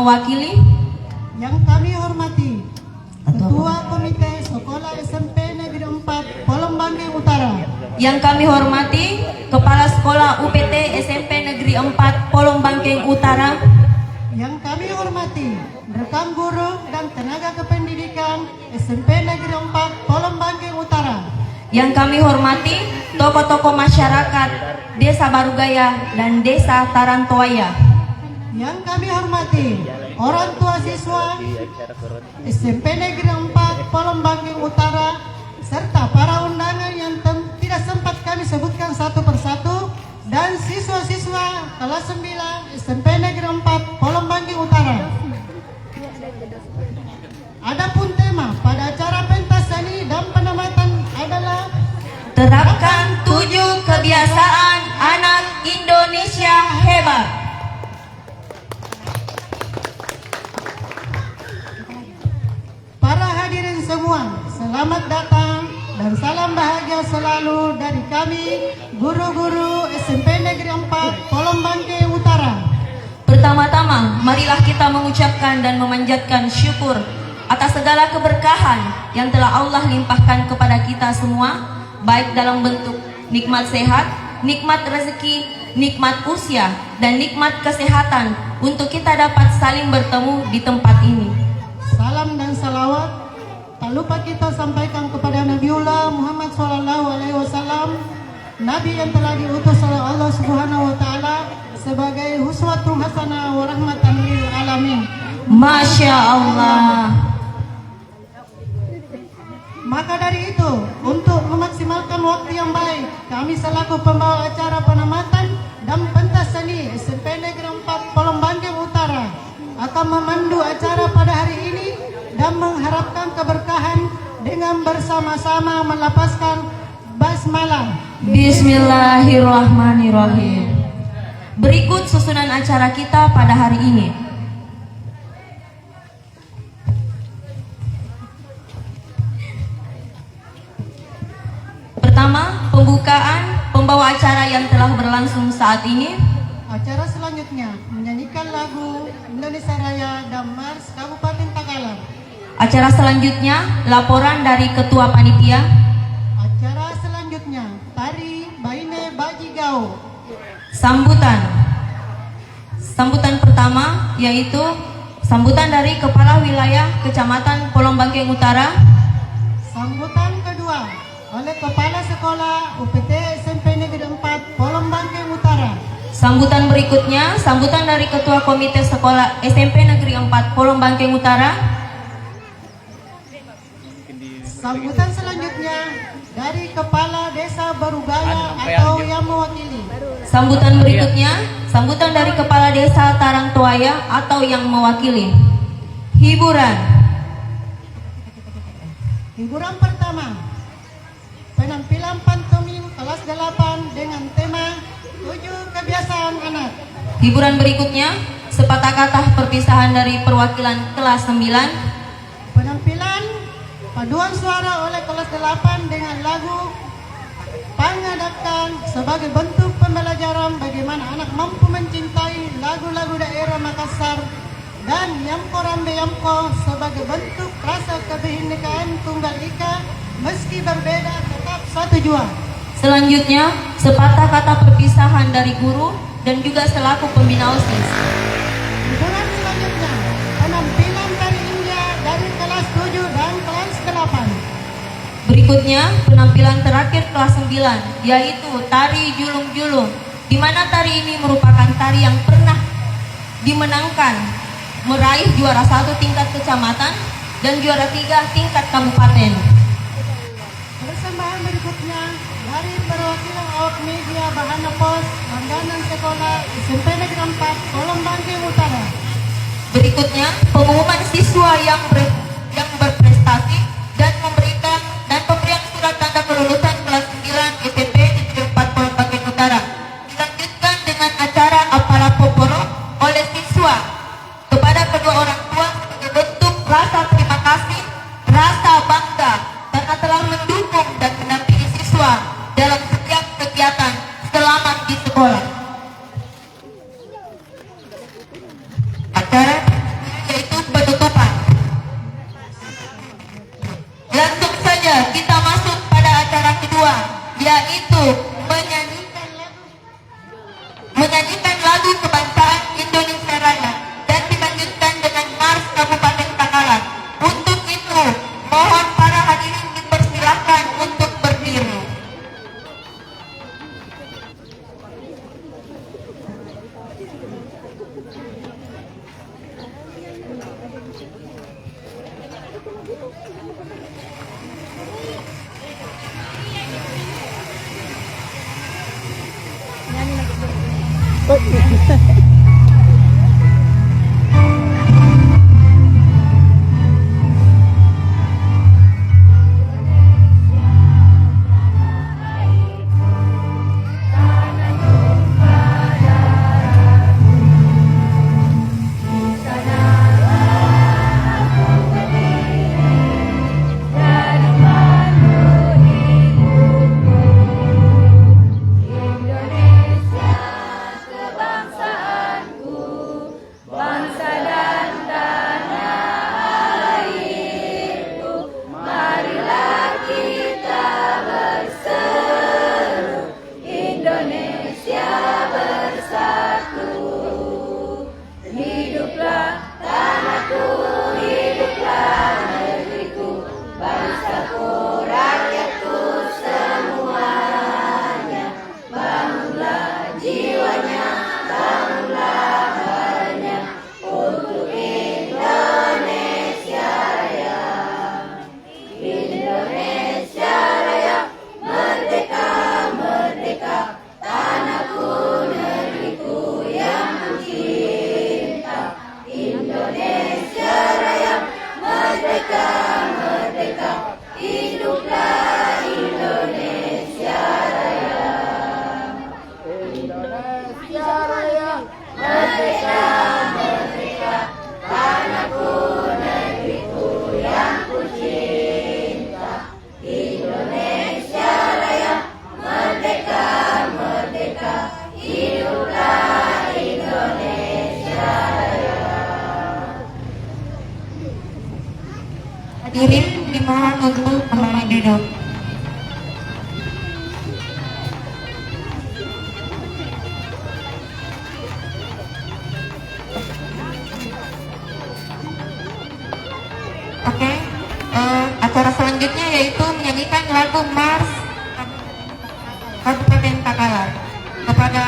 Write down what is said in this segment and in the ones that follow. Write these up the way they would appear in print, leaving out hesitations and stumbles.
mewakili yang kami hormati Ketua Komite Sekolah SMP Negeri 4 Polong Bangkeng Utara, yang kami hormati Kepala Sekolah UPT SMP Negeri 4 Polong Bangkeng Utara, yang kami hormati rekan guru dan tenaga kependidikan SMP Negeri 4 Polong Bangkeng Utara, yang kami hormati tokoh-tokoh masyarakat Desa Barugaya dan Desa Tarantoaya, yang kami hormati orang tua siswa SMP Negeri 4 Polong Bangkeng Utara, serta para undangan yang tidak sempat kami sebutkan satu persatu, dan siswa-siswa kelas 9 SMP Negeri 4 Polong Bangkeng Utara. Adapun tema pada acara pentas seni dan penamatan adalah terapkan 7 kebiasaan anak Indonesia hebat. Para hadirin semua, selamat datang dan salam bahagia selalu dari kami, guru-guru SMP Negeri 4 Polong Bangkeng Utara. Pertama-tama, marilah kita mengucapkan dan memanjatkan syukur atas segala keberkahan yang telah Allah limpahkan kepada kita semua, baik dalam bentuk nikmat sehat, nikmat rezeki, nikmat usia, dan nikmat kesehatan untuk kita dapat saling bertemu di tempat ini. Salam dan salawat tak lupa kita sampaikan kepada Nabiullah Muhammad SAW, Nabi yang telah diutus oleh Allah Subhanahu wa Ta'ala sebagai uswatun hasanah wa rahmatan lil alamin. Masya Allah. Maka dari itu, untuk memaksimalkan waktu yang baik, kami selaku pembawa acara penamatan dan pentas seni SMP Negeri 4 Polong Bangkeng Utara akan memandu acara pada hari ini dan mengharapkan keberkahan dengan bersama-sama melapaskan basmalah. Bismillahirrahmanirrahim. Berikut susunan acara kita pada hari ini. Pertama, pembukaan pembawa acara yang telah berlangsung saat ini. Acara selanjutnya menyanyikan lagu Indonesia Raya dan Mars Kabupaten Takalar. Acara selanjutnya laporan dari Ketua Panitia. Acara selanjutnya tari Baine Baji Gao. Sambutan pertama yaitu sambutan dari Kepala Wilayah Kecamatan Polong Bangkeng Utara. Sambutan kedua oleh Kepala Sekolah UPT SMP Negeri 4 Polong Bangkeng Utara. Sambutan berikutnya, sambutan dari Ketua Komite Sekolah SMP Negeri 4 Polong Bangkeng Utara. Sambutan selanjutnya dari Kepala Desa Barugaya atau yang mewakili. Sambutan berikutnya, sambutan dari Kepala Desa Tarantoaya atau yang mewakili. Hiburan pertama, penampilan pantomim kelas 8 dengan tema 7 kebiasaan anak. Hiburan berikutnya, sepatah kata perpisahan dari perwakilan kelas 9. Penampilan paduan suara oleh kelas 8 dengan lagu Pangadapkan sebagai bentuk pembelajaran bagaimana anak mampu mencintai lagu-lagu daerah Makassar, dan Yamko Rambe Yamko sebagai bentuk rasa kebinekaan Tunggal Ika meski berbeda tetap satu jua. Selanjutnya, sepatah kata perpisahan dari guru dan juga selaku pembina OSIS. Hiburan selanjutnya, penampilan tari India dari kelas 7 dan kelas 8. Berikutnya, penampilan terakhir kelas 9, yaitu tari julung-julung, di mana tari ini merupakan tari yang pernah dimenangkan, meraih juara 1 tingkat kecamatan dan juara 3 tingkat kabupaten. Persembahan berikutnya dari perwakilan awak media Bahana Pos, langganan sekolah SMP Negeri 4 Polong Bangkeng Utara. Berikutnya, pengumuman siswa yang berprestasi dan pemberian surat tanda kelulusan kelas 9 SMP Negeri 4 Polong Bangkeng Utara. Dilanjutkan dengan acara Apala Poporo oleh siswa kepada kedua orang tua sebagai bentuk rasa terima kasih, rasa bangga karena telah mendukung dan mendampingi siswa dalam setiap kegiatan selama di sekolah. Hadirin dimohon untuk kembali duduk. Oke, acara selanjutnya yaitu menyanyikan lagu Mars Kabupaten Takalar kepada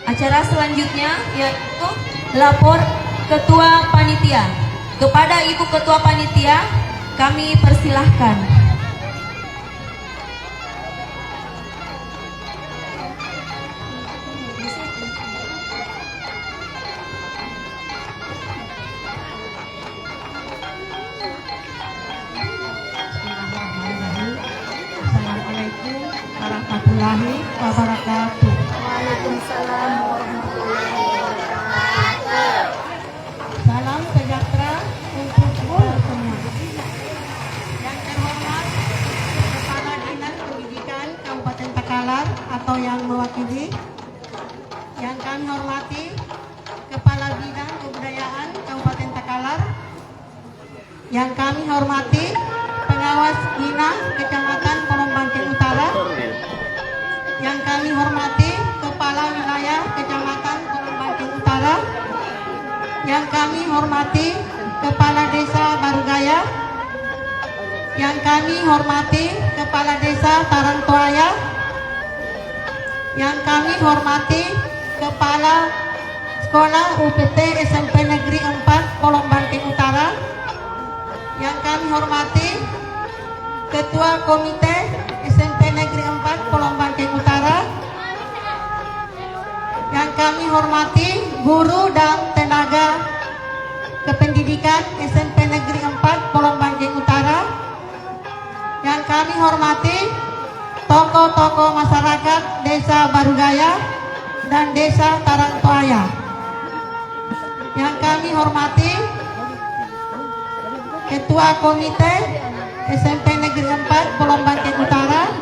acara selanjutnya yaitu lapor Ketua Panitia. Kepada Ibu Ketua Panitia, kami persilahkan. Assalamualaikum warahmatullahi wabarakatuh. Waalaikumsalam warahmatullahi Takalar atau yang mewakili. Yang kami hormati Kepala Bidang Kebudayaan Kabupaten Takalar. Yang kami hormati Pengawas Bina Kecamatan Polombanting Utara. Yang kami hormati Kepala Wilayah Kecamatan Polombanting Utara. Yang kami hormati Kepala Desa Barugaya. Yang kami hormati Kepala Desa Tarangtuaya. Yang kami hormati Kepala Sekolah UPT SMP Negeri 4 Polombanting Utara. Yang kami hormati Ketua Komite SMP Negeri 4 Polombanting Utara. Yang kami hormati guru dan tenaga kependidikan SMP Negeri 4 Polombanting Utara. Yang kami hormati tokoh-tokoh masyarakat Desa Barugaya dan Desa Tarangtuaya. Yang kami hormati Ketua Komite SMP Negeri 4 Polombanting Utara.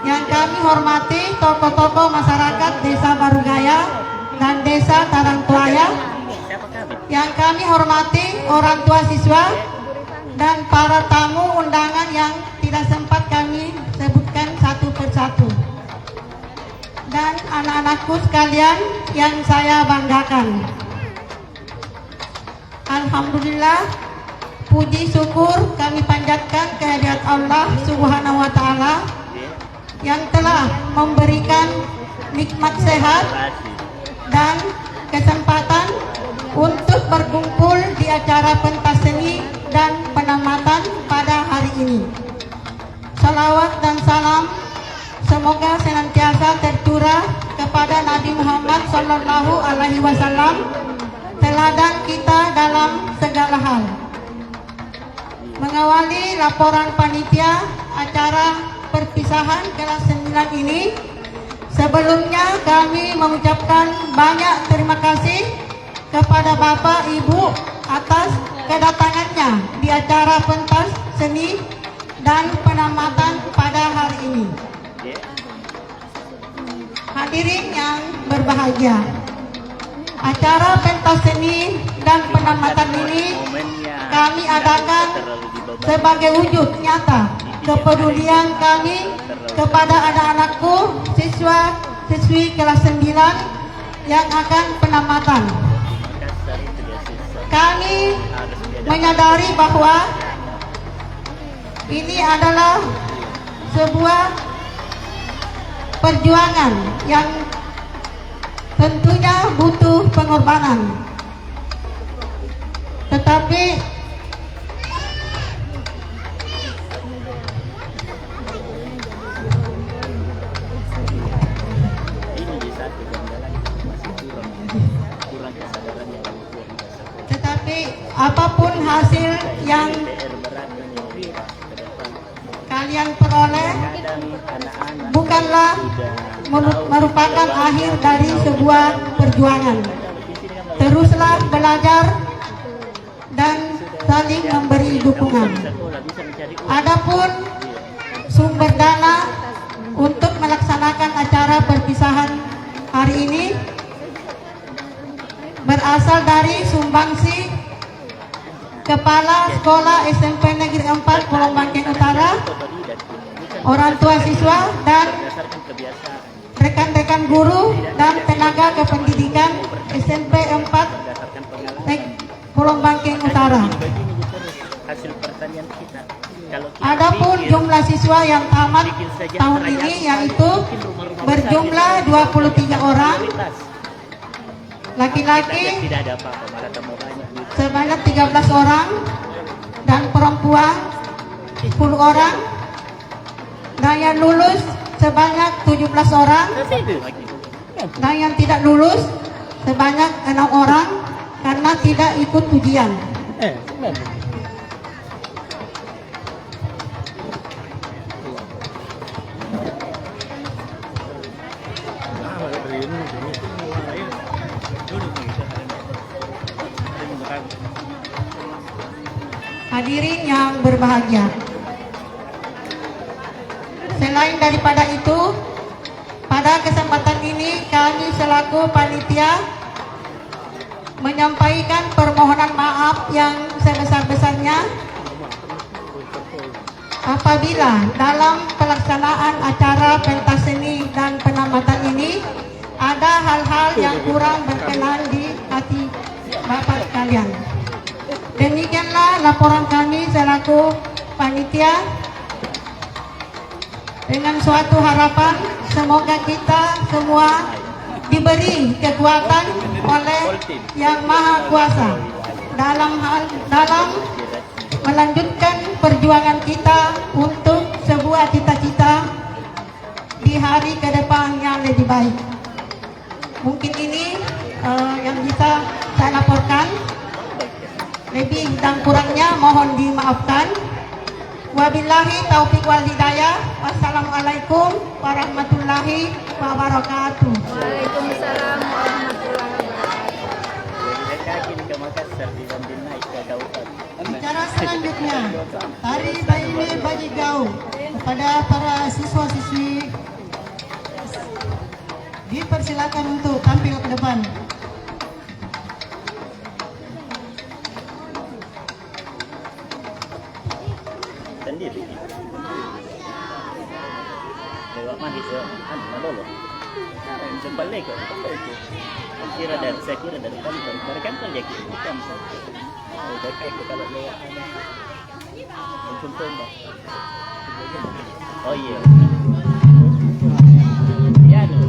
Yang kami hormati tokoh-tokoh masyarakat Desa Barugaya dan Desa Tarangtuaya. Yang kami hormati orang tua siswa dan para tamu undangan yang tidak sempat kami sebutkan satu persatu. Dan anak-anakku sekalian yang saya banggakan. Alhamdulillah, puji syukur kami panjatkan kehadirat Allah Subhanahu wa Ta'ala yang telah memberikan nikmat sehat dan kesempatan untuk berkumpul di acara pentas seni dan penamatan pada hari ini. Salawat dan salam semoga senantiasa tercurah kepada Nabi Muhammad Sallallahu Alaihi Wasallam, teladan kita dalam segala hal. Mengawali laporan panitia acara perpisahan kelas 9 ini, sebelumnya kami mengucapkan banyak terima kasih kepada Bapak Ibu atas kedatangannya di acara pentas seni dan penamatan pada hari ini. Hadirin yang berbahagia, acara pentas seni dan penamatan ini kami adakan sebagai wujud nyata kepedulian kami kepada anak-anakku siswa-siswi kelas 9 yang akan penamatan. Kami menyadari bahwa ini adalah sebuah perjuangan yang tentunya butuh pengorbanan. Tetapi apapun hasil yang kalian peroleh bukanlah merupakan akhir dari sebuah perjuangan. Teruslah belajar dan saling memberi dukungan. Adapun sumber dana untuk melaksanakan acara perpisahan hari ini berasal dari sumbangsi Kepala Sekolah SMP Negeri 4 Polombanting Utara, orang tua siswa dan rekan-rekan guru dan tenaga kependidikan SMP 4 Polombanting Utara. Adapun jumlah siswa yang tamat tahun ini yaitu berjumlah 23 orang, laki-laki sebanyak 13 orang dan perempuan 10 orang, dan yang lulus sebanyak 17 orang dan yang tidak lulus sebanyak 6 orang karena tidak ikut ujian. Hadirin yang berbahagia, Selain daripada itu, pada kesempatan ini kami selaku panitia menyampaikan permohonan maaf yang sebesar-besarnya apabila dalam pelaksanaan acara pentas seni dan penamatan ini ada hal-hal yang kurang berkenan di hati Bapak sekalian. Demikianlah laporan kami selaku panitia, dengan suatu harapan semoga kita semua diberi kekuatan oleh Yang Maha Kuasa dalam melanjutkan perjuangan kita untuk sebuah cita-cita di hari ke depan yang lebih baik. Mungkin ini yang bisa saya laporkan. Lebih dan kurangnya mohon dimaafkan. Wabillahi taufiq wal hidayah. Wassalamualaikum warahmatullahi wabarakatuh. Waalaikumsalam warahmatullahi wabarakatuh. Bicara selanjutnya, tari Baile Baji Gau kepada para siswa-siswi dipersilakan untuk tampil ke depan. Sendiri lewat mahis lolo sebalik kok saya kira dari kali mereka kan jadi bukan kayak kalau lewat contoh oh iya ya no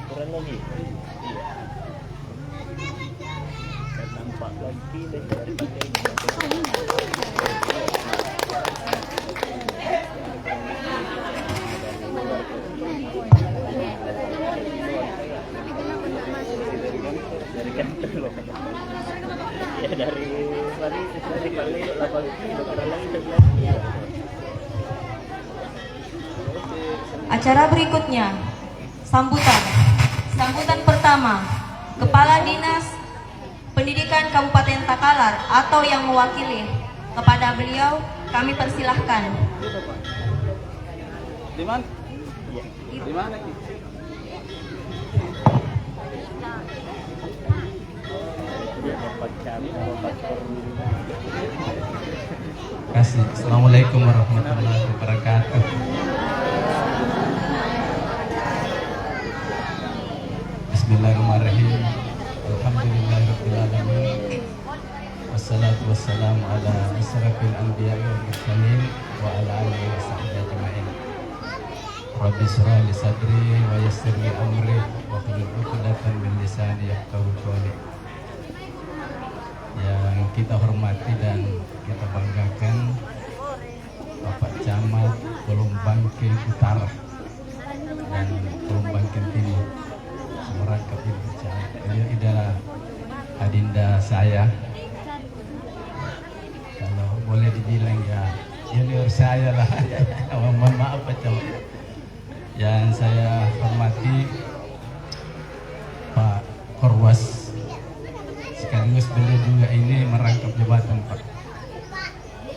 kurang lebih iya dan nampak lagi daripada dari kantor loh ya dari kali 8 kilo kurang lagi 11 kilo. Acara berikutnya, sambutan. Sambutan pertama, Kepala Dinas Pendidikan Kabupaten Takalar atau yang mewakili. Kepada beliau kami persilahkan. Di mana? Di mana Ki? Kasih. Assalamualaikum warahmatullahi wabarakatuh. Bismillahirrahmanirrahim. Alhamdulillahirabbil alamin. Wassalatu wassalamu ala asyrafil anbiya'i wal mursalin wa ala alihi wa sahbihi ajma'in. Rabbi shrah li sadri wa yassir li amri wa hlul 'uqdatam min lisani yafqahu qawli. Yang kita hormati dan kita banggakan Bapak Camat Polombangke Utara dan Polombangke Timur, merangkap Ibu Camat. Beliau adalah adinda saya, kalau boleh dibilang ya junior saya lah. Mohon maaf Pak Camat. Yang saya hormati Pak Korwas, sekaligus beliau juga ini merangkap jabatan Pak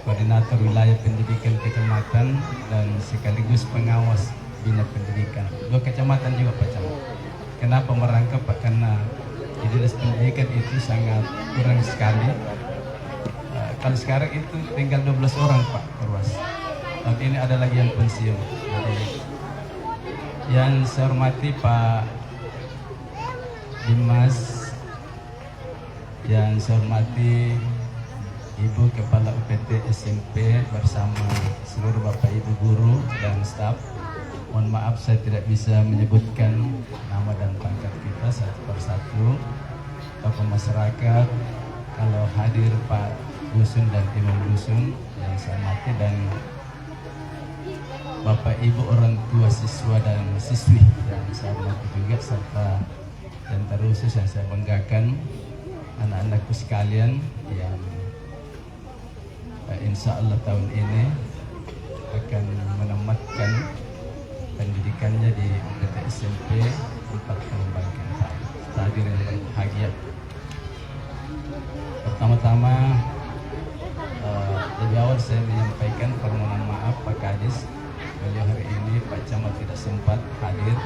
Koordinator Wilayah Pendidikan Kecamatan dan sekaligus pengawas Bina Pendidikan 2 kecamatan juga Pak Camat. Kenapa merangkap Pak? Karena di dinas pendidikan itu sangat kurang sekali. Kalau sekarang itu tinggal 12 orang Pak Perwas. Tahun ini ada lagi yang pensiun. Jadi, yang saya hormati Pak Dimas, yang saya hormati Ibu Kepala UPT SMP bersama seluruh Bapak Ibu guru dan staf. Mohon maaf saya tidak bisa menyebutkan nama dan pangkat kita satu persatu. Tokoh masyarakat, kalau hadir Pak Dusun dan Imam Dusun yang saya hormati, dan Bapak Ibu orang tua siswa dan siswi yang saya hormati juga, serta dan terkhusus yang saya banggakan anak-anakku sekalian yang insya Allah tahun ini akan menamatkan pendidikannya di UPT SMP 4 Bangkeng Utara. Hadir yang berbahagia. Pertama-tama lebih awal saya menyampaikan permohonan maaf Pak Kadis. Beliau hari ini Pak Camat tidak sempat hadir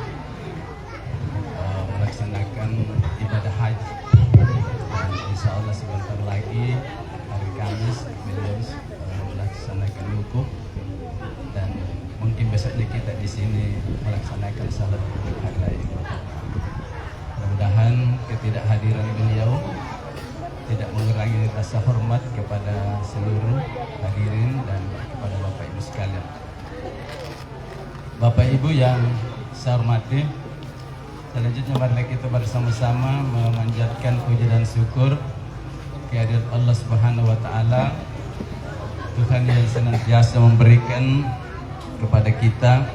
melaksanakan ibadah haji. Dan insya Allah sebentar lagi hari Kamis beliau melaksanakan wukuf, dan mungkin besoknya kita di sini melaksanakan salat hari raya. Mudah-mudahan ketidakhadiran beliau tidak mengurangi rasa hormat kepada seluruh hadirin dan kepada Bapak Ibu sekalian. Bapak Ibu yang saya hormati, selanjutnya mari kita bersama-sama memanjatkan puji dan syukur kehadirat Allah Subhanahu wa taala, Tuhan yang senantiasa memberikan kepada kita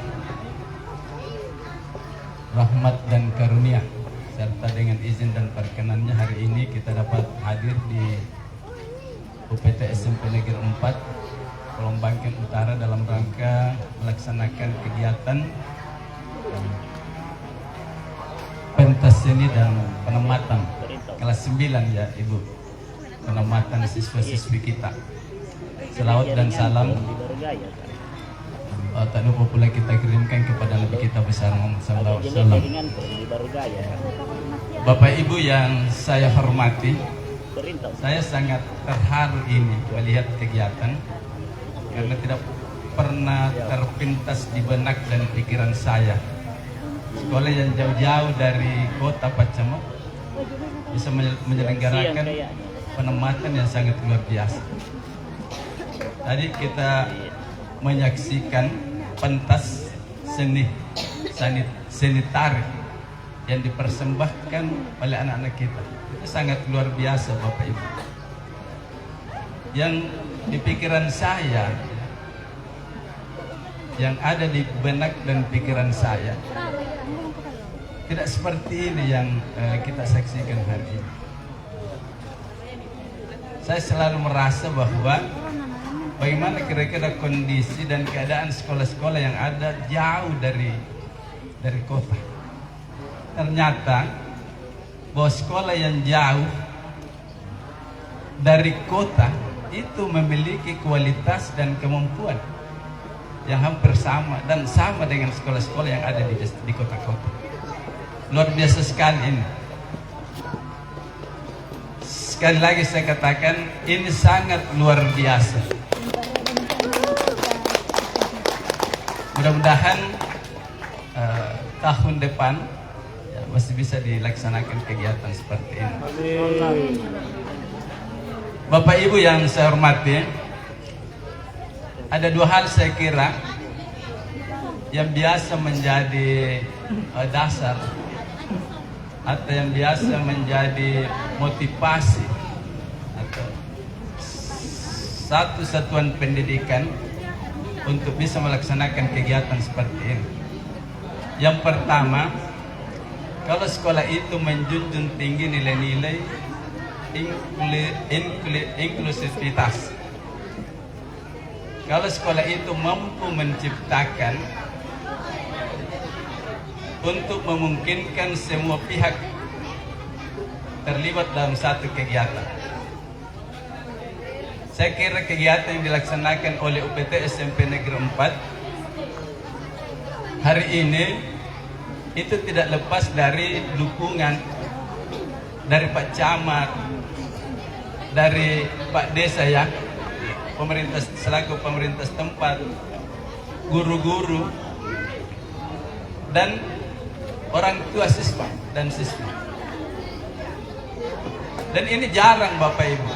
rahmat dan karunia, serta dengan izin dan perkenannya hari ini kita dapat hadir di UPT SMP Negeri 4 Bangkeng Utara dalam rangka melaksanakan kegiatan pentas seni dan penempatan kelas 9 ya Ibu, penempatan siswa-siswi kita. Selawat dan salam tak lupa pula kita kirimkan kepada Nabi kita besar Muhammad sallallahu alaihi wasallam. Bapak Ibu yang saya hormati, saya sangat terharu ini melihat kegiatan, karena tidak pernah terpintas di benak dan pikiran saya sekolah yang jauh-jauh dari kota Pacamat bisa menyelenggarakan penempatan yang sangat luar biasa. Tadi kita menyaksikan pentas seni tari yang dipersembahkan oleh anak-anak kita. Itu sangat luar biasa Bapak Ibu. Yang di pikiran saya, yang ada di benak dan pikiran saya, tidak seperti ini yang kita saksikan hari ini. Saya selalu merasa bahwa bagaimana kira-kira kondisi dan keadaan sekolah-sekolah yang ada jauh dari kota. Ternyata bahwa sekolah yang jauh dari kota itu memiliki kualitas dan kemampuan yang hampir sama dan sama dengan sekolah-sekolah yang ada di kota-kota. Luar biasa sekali ini. Sekali lagi saya katakan ini sangat luar biasa. Mudah-mudahan tahun depan ya, masih bisa dilaksanakan kegiatan seperti ini. Bapak Ibu yang saya hormati, ada dua hal saya kira yang biasa menjadi dasar atau yang biasa menjadi motivasi atau satu satuan pendidikan untuk bisa melaksanakan kegiatan seperti ini. Yang pertama, kalau sekolah itu menjunjung tinggi nilai-nilai inklusivitas, kalau sekolah itu mampu menciptakan untuk memungkinkan semua pihak terlibat dalam satu kegiatan. Saya kira kegiatan yang dilaksanakan oleh UPT SMP Negeri 4 hari ini itu tidak lepas dari dukungan dari Pak Camat, dari Pak Desa ya, pemerintah selaku pemerintah setempat, guru-guru, dan orang tua siswa dan siswi. Dan ini jarang Bapak Ibu,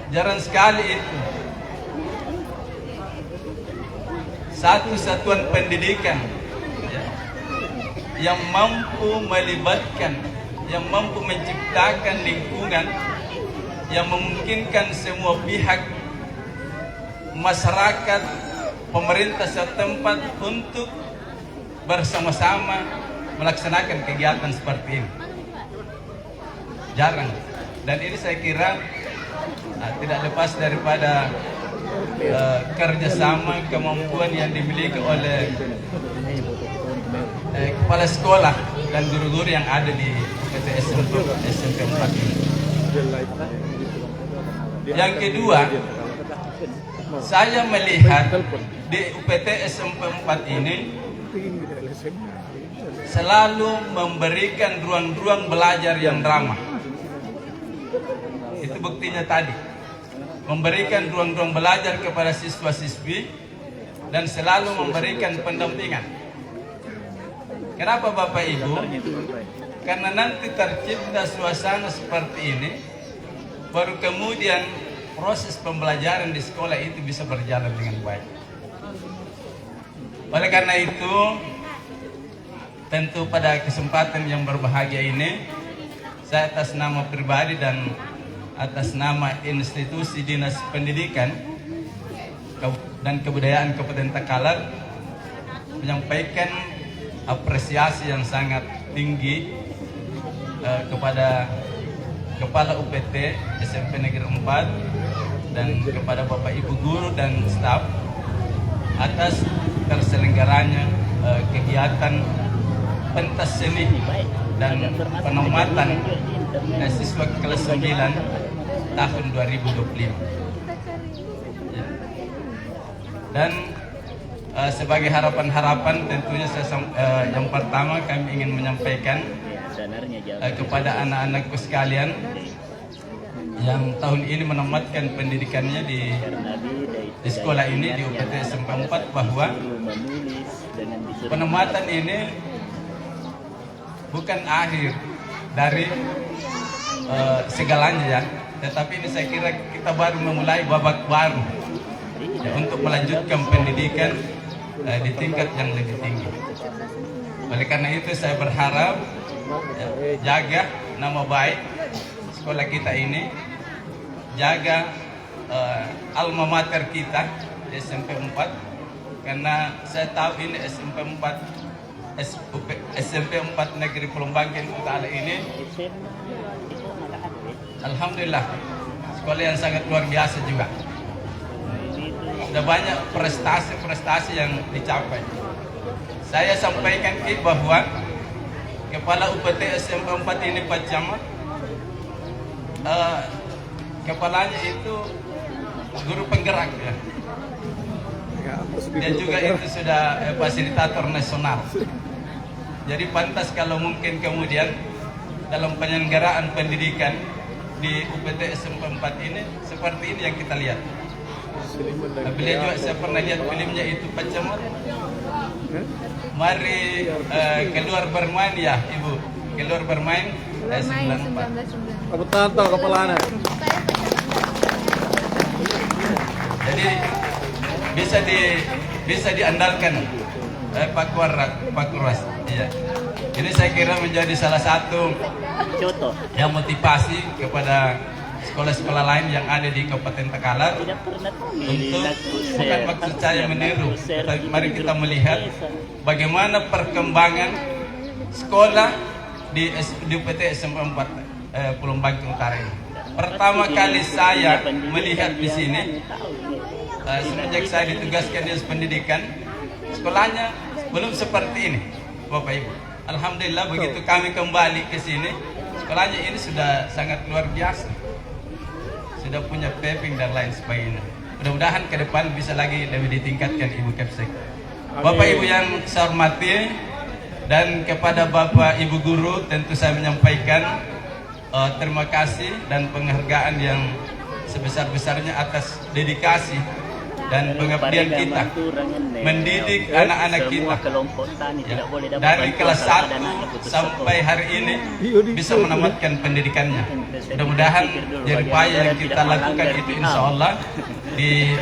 jarang sekali itu satu satuan pendidikan ya, yang mampu melibatkan, yang mampu menciptakan lingkungan yang memungkinkan semua pihak, masyarakat, pemerintah setempat untuk bersama-sama melaksanakan kegiatan seperti ini. Jarang. Dan ini saya kira tidak lepas daripada kerjasama, kemampuan yang dimiliki oleh kepala sekolah dan guru-guru yang ada di UPT SMP 4 ini. Yang kedua, saya melihat di UPT SMP 4 ini selalu memberikan ruang-ruang belajar yang ramah. Itu buktinya tadi, memberikan ruang-ruang belajar kepada siswa-siswi dan selalu memberikan pendampingan. Kenapa Bapak Ibu? Karena nanti tercipta suasana seperti ini, baru kemudian proses pembelajaran di sekolah itu bisa berjalan dengan baik. Oleh karena itu, tentu pada kesempatan yang berbahagia ini, saya atas nama pribadi dan atas nama institusi Dinas Pendidikan dan Kebudayaan Kabupaten Takalar menyampaikan apresiasi yang sangat tinggi kepada Kepala UPT SMP Negeri 4 dan kepada Bapak Ibu guru dan staf atas terselenggaranya kegiatan pentas seni dan penempatan siswa kelas 9 tahun 2025. Dan sebagai harapan-harapan tentunya yang pertama kami ingin menyampaikan kepada anak-anakku sekalian yang tahun ini menamatkan pendidikannya di sekolah ini di UPT SMP 4 bahwa penempatan ini bukan akhir dari segalanya ya, tetapi ini saya kira kita baru memulai babak baru ya, untuk melanjutkan pendidikan di tingkat yang lebih tinggi. Oleh karena itu saya berharap jaga nama baik sekolah kita ini, jaga alma mater kita SMP 4, karena saya tahu ini SMP 4 Negeri Pulau Bangkeng Utara ini alhamdulillah sekolah yang sangat luar biasa juga. Sudah banyak prestasi-prestasi yang dicapai. Saya sampaikan bahwa Kepala UPT SMP 4 ini Pak Camat, kepalanya itu guru penggerak ya. Dan juga itu sudah fasilitator nasional. Jadi pantas kalau mungkin kemudian dalam penyelenggaraan pendidikan di UPT SMP 4 ini seperti ini yang kita lihat. Beliau juga saya pernah lihat filmnya itu Pak Camat. Mari keluar bermain ya Ibu, keluar bermain 94. Apa tahu kepalanya? Jadi bisa diandalkan Pak Kuras. Iya. Ini saya kira menjadi salah satu contoh yang motivasi kepada sekolah-sekolah lain yang ada di Kabupaten Takalar untuk bukan maksud saya meniru, tetapi mari kita melihat bagaimana perkembangan sekolah di UPT SMP 4 Pulau Bangkeng Utara ini. Pertama kali saya melihat di sini semenjak saya ditugaskan di pendidikan, sekolahnya belum seperti ini, Bapak Ibu. Alhamdulillah begitu kami kembali ke sini, sekolahnya ini sudah sangat luar biasa, sudah punya paving dan lain sebagainya. Mudah-mudahan ke depan bisa lagi lebih ditingkatkan Ibu Kapsek. Bapak Ibu yang saya hormati, dan kepada Bapak Ibu guru tentu saya menyampaikan terima kasih dan penghargaan yang sebesar-besarnya atas dedikasi dan pengabdian kita mendidik anak-anak kita ya, dari kelas 1 sampai hari ini bisa menamatkan pendidikannya. Mudah-mudahan jeripaya yang kita lakukan itu insya Allah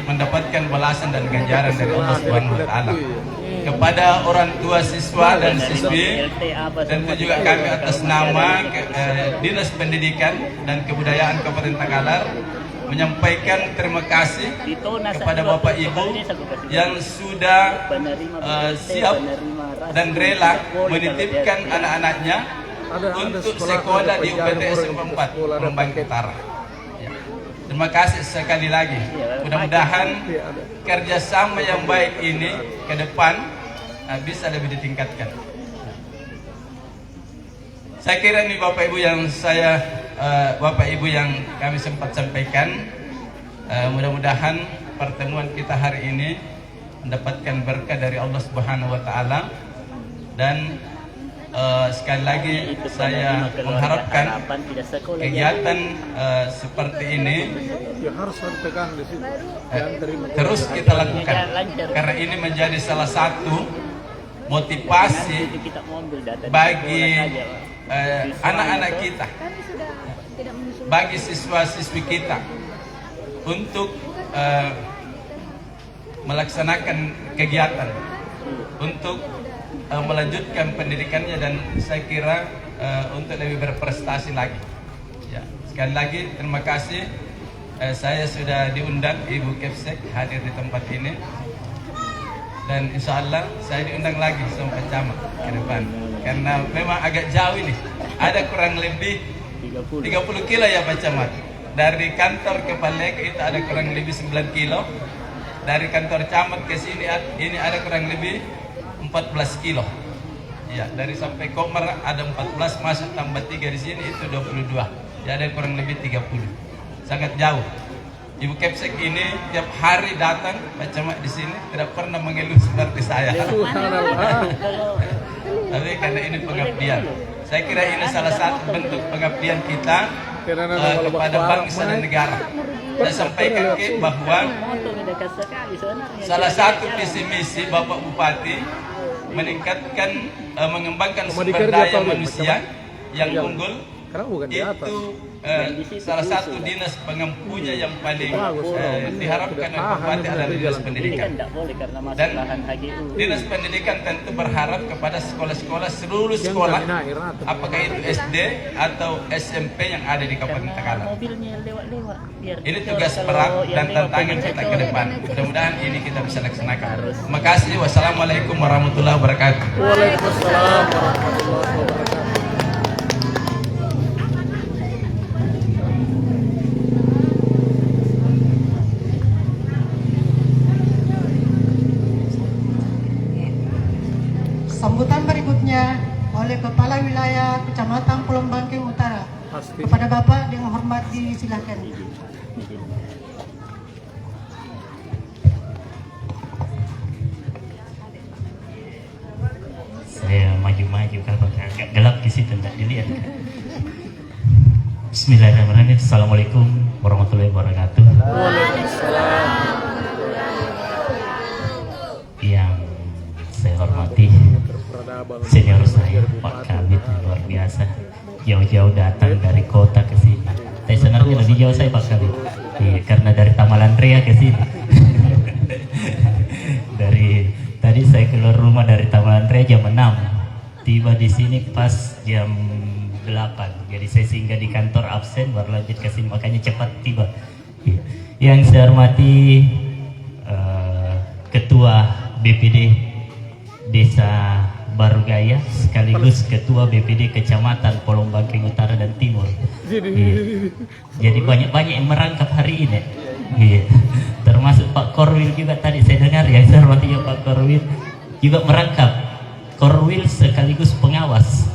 mendapatkan balasan dan ganjaran dari Allah Subhanahu wa Ta'ala. Kepada orang tua siswa dan siswi, tentu juga kami atas nama Dinas Pendidikan dan Kebudayaan Kabupaten Takalar menyampaikan terima kasih kepada Bapak Ibu yang sudah siap dan rela menitipkan anak-anaknya untuk sekolah di UPTS 4 Palombangking Utara. Ya. Terima kasih sekali lagi. Mudah-mudahan kerjasama yang baik ini ke depan bisa lebih ditingkatkan. Saya kira ini Bapak Ibu yang Bapak Ibu yang kami sempat sampaikan. Mudah-mudahan pertemuan kita hari ini mendapatkan berkah dari Allah Subhanahu wa Ta'ala, dan sekali lagi saya mengharapkan kegiatan seperti ini terus kita lakukan, karena ini menjadi salah satu motivasi bagi anak-anak kita, bagi siswa-siswi kita untuk melaksanakan kegiatan, untuk melanjutkan pendidikannya, dan saya kira untuk lebih berprestasi lagi. Ya, sekali lagi terima kasih. Saya sudah diundang Ibu Kepsek hadir di tempat ini, dan insya Allah saya diundang lagi sama Pak Camat ke depan, karena memang agak jauh ini, ada kurang lebih 30 kilo ya Pak Camat. Dari kantor ke Palek itu ada kurang lebih 9 kilo. Dari kantor camat ke sini ini ada kurang lebih 14 kilo. Ya, dari sampai Komar ada 14, masuk tambah 3 di sini itu 22. Ya, ada kurang lebih 30. Sangat jauh. Ibu Kepsek ini tiap hari datang Pak Camat di sini, tidak pernah mengeluh seperti saya. Tapi karena ini pengabdian. Saya kira ini salah satu bentuk pengabdian kita kepada bangsa dan negara. Saya sampaikan bahwa salah satu visi misi Bapak Bupati meningkatkan, mengembangkan sumber daya manusia yang unggul. Itu salah satu dinas pengempunya yang paling diharapkan oleh Bupati adalah dinas pendidikan. Dan dinas pendidikan tentu berharap kepada sekolah-sekolah, seluruh sekolah, apakah itu SD atau SMP yang ada di Kabupaten Takalar. Ini tugas berat dan tantangan kita ke depan. Mudah-mudahan ini kita bisa laksanakan. Terima kasih. Wassalamualaikum warahmatullahi wabarakatuh. Waalaikumsalam warahmatullahi wabarakatuh. Sambutan berikutnya oleh Kepala Wilayah Kecamatan Palombangking Utara. Kepada Bapak dengan hormat disilakan. Saya maju-maju kalau agak gelap di situ, tidak dilihat. Bismillahirrahmanirrahim. Assalamualaikum warahmatullahi wabarakatuh. Waalaikumsalam. Yang saya hormati senior saya Pak Kabit, luar biasa, jauh-jauh datang dari kota ke sini. Tapi sebenarnya lebih jauh saya Pak Kabit, karena dari Tamalan Rea ke sini. Dari tadi saya keluar rumah dari Tamalan Rea jam 6, tiba di sini pas jam 8. Jadi saya singgah di kantor absen, baru lanjut ke sini, makanya cepat tiba. Yang saya hormati Ketua BPD Desa Barugaya sekaligus Ketua BPD Kecamatan Palombangking Utara dan Timur. Jadi banyak-banyak yang merangkap hari ini. Termasuk Pak Korwil juga tadi saya dengar, yang saya hormati Pak Korwil juga merangkap. Korwil sekaligus pengawas.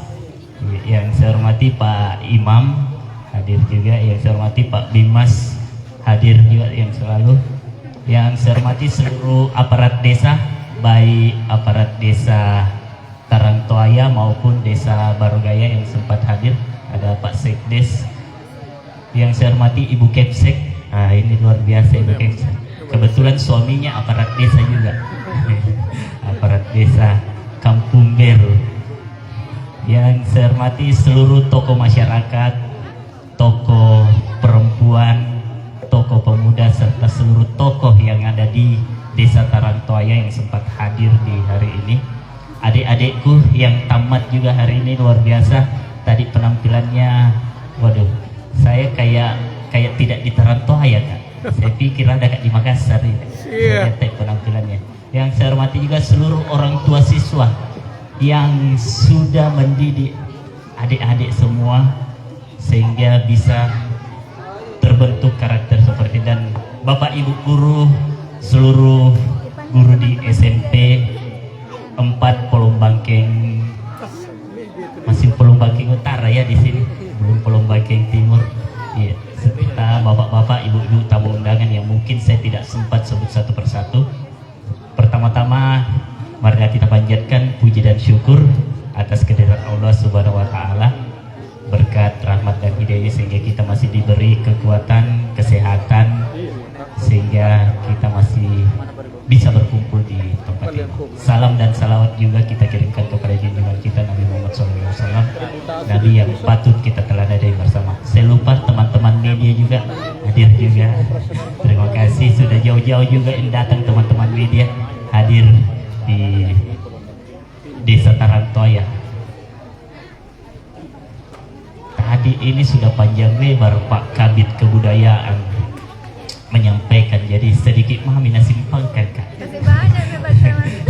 Yang saya hormati Pak Imam hadir juga, yang saya hormati Pak Bimas hadir juga yang selalu. Yang saya hormati seluruh aparat desa baik aparat desa Tarangtoaya maupun desa Barugaya yang sempat hadir. Ada Pak Sekdes, yang saya hormati Ibu Kepsek. Nah, ini luar biasa Ibu Kepsek. Kebetulan suaminya aparat desa juga. Aparat desa Kampung Beru. Yang saya hormati seluruh tokoh masyarakat, tokoh perempuan, tokoh pemuda, serta seluruh tokoh yang ada di desa Tarangtoaya yang sempat hadir di hari ini. Adik-adikku yang tamat juga hari ini luar biasa. Tadi penampilannya, waduh, saya kayak tidak di Tarangtoaya kan. Saya pikir ada di Makassar ini. Saya lihat penampilannya. Yang saya hormati juga seluruh orang tua siswa yang sudah mendidik adik-adik semua sehingga bisa terbentuk karakter seperti, dan Bapak Ibu guru, seluruh guru di SMP 4 Polombangkeng, masih Polombangkeng Utara ya di sini, belum Polombangkeng Timur. Iya, serta bapak-bapak, ibu-ibu tamu undangan yang mungkin saya tidak sempat sebut satu persatu. Pertama-tama mari kita panjatkan puji dan syukur atas kehadirat Allah Subhanahu wa taala, berkat rahmat dan hidayah sehingga kita masih diberi kekuatan, kesehatan, sehingga kita masih bisa berkumpul di tempat ini. Salam dan salawat juga kita kirimkan kepada junjungan kita Nabi Muhammad SAW, Nabi yang patut kita teladani bersama. Saya lupa teman-teman media juga hadir juga. Terima kasih sudah jauh-jauh juga yang datang teman-teman media hadir di desa Tarangtoaya. Tadi ini sudah panjang lebar Pak Kabid Kebudayaan menyampaikan, jadi sedikit mami simpangkan Kak. Kasih banyak ya Pak.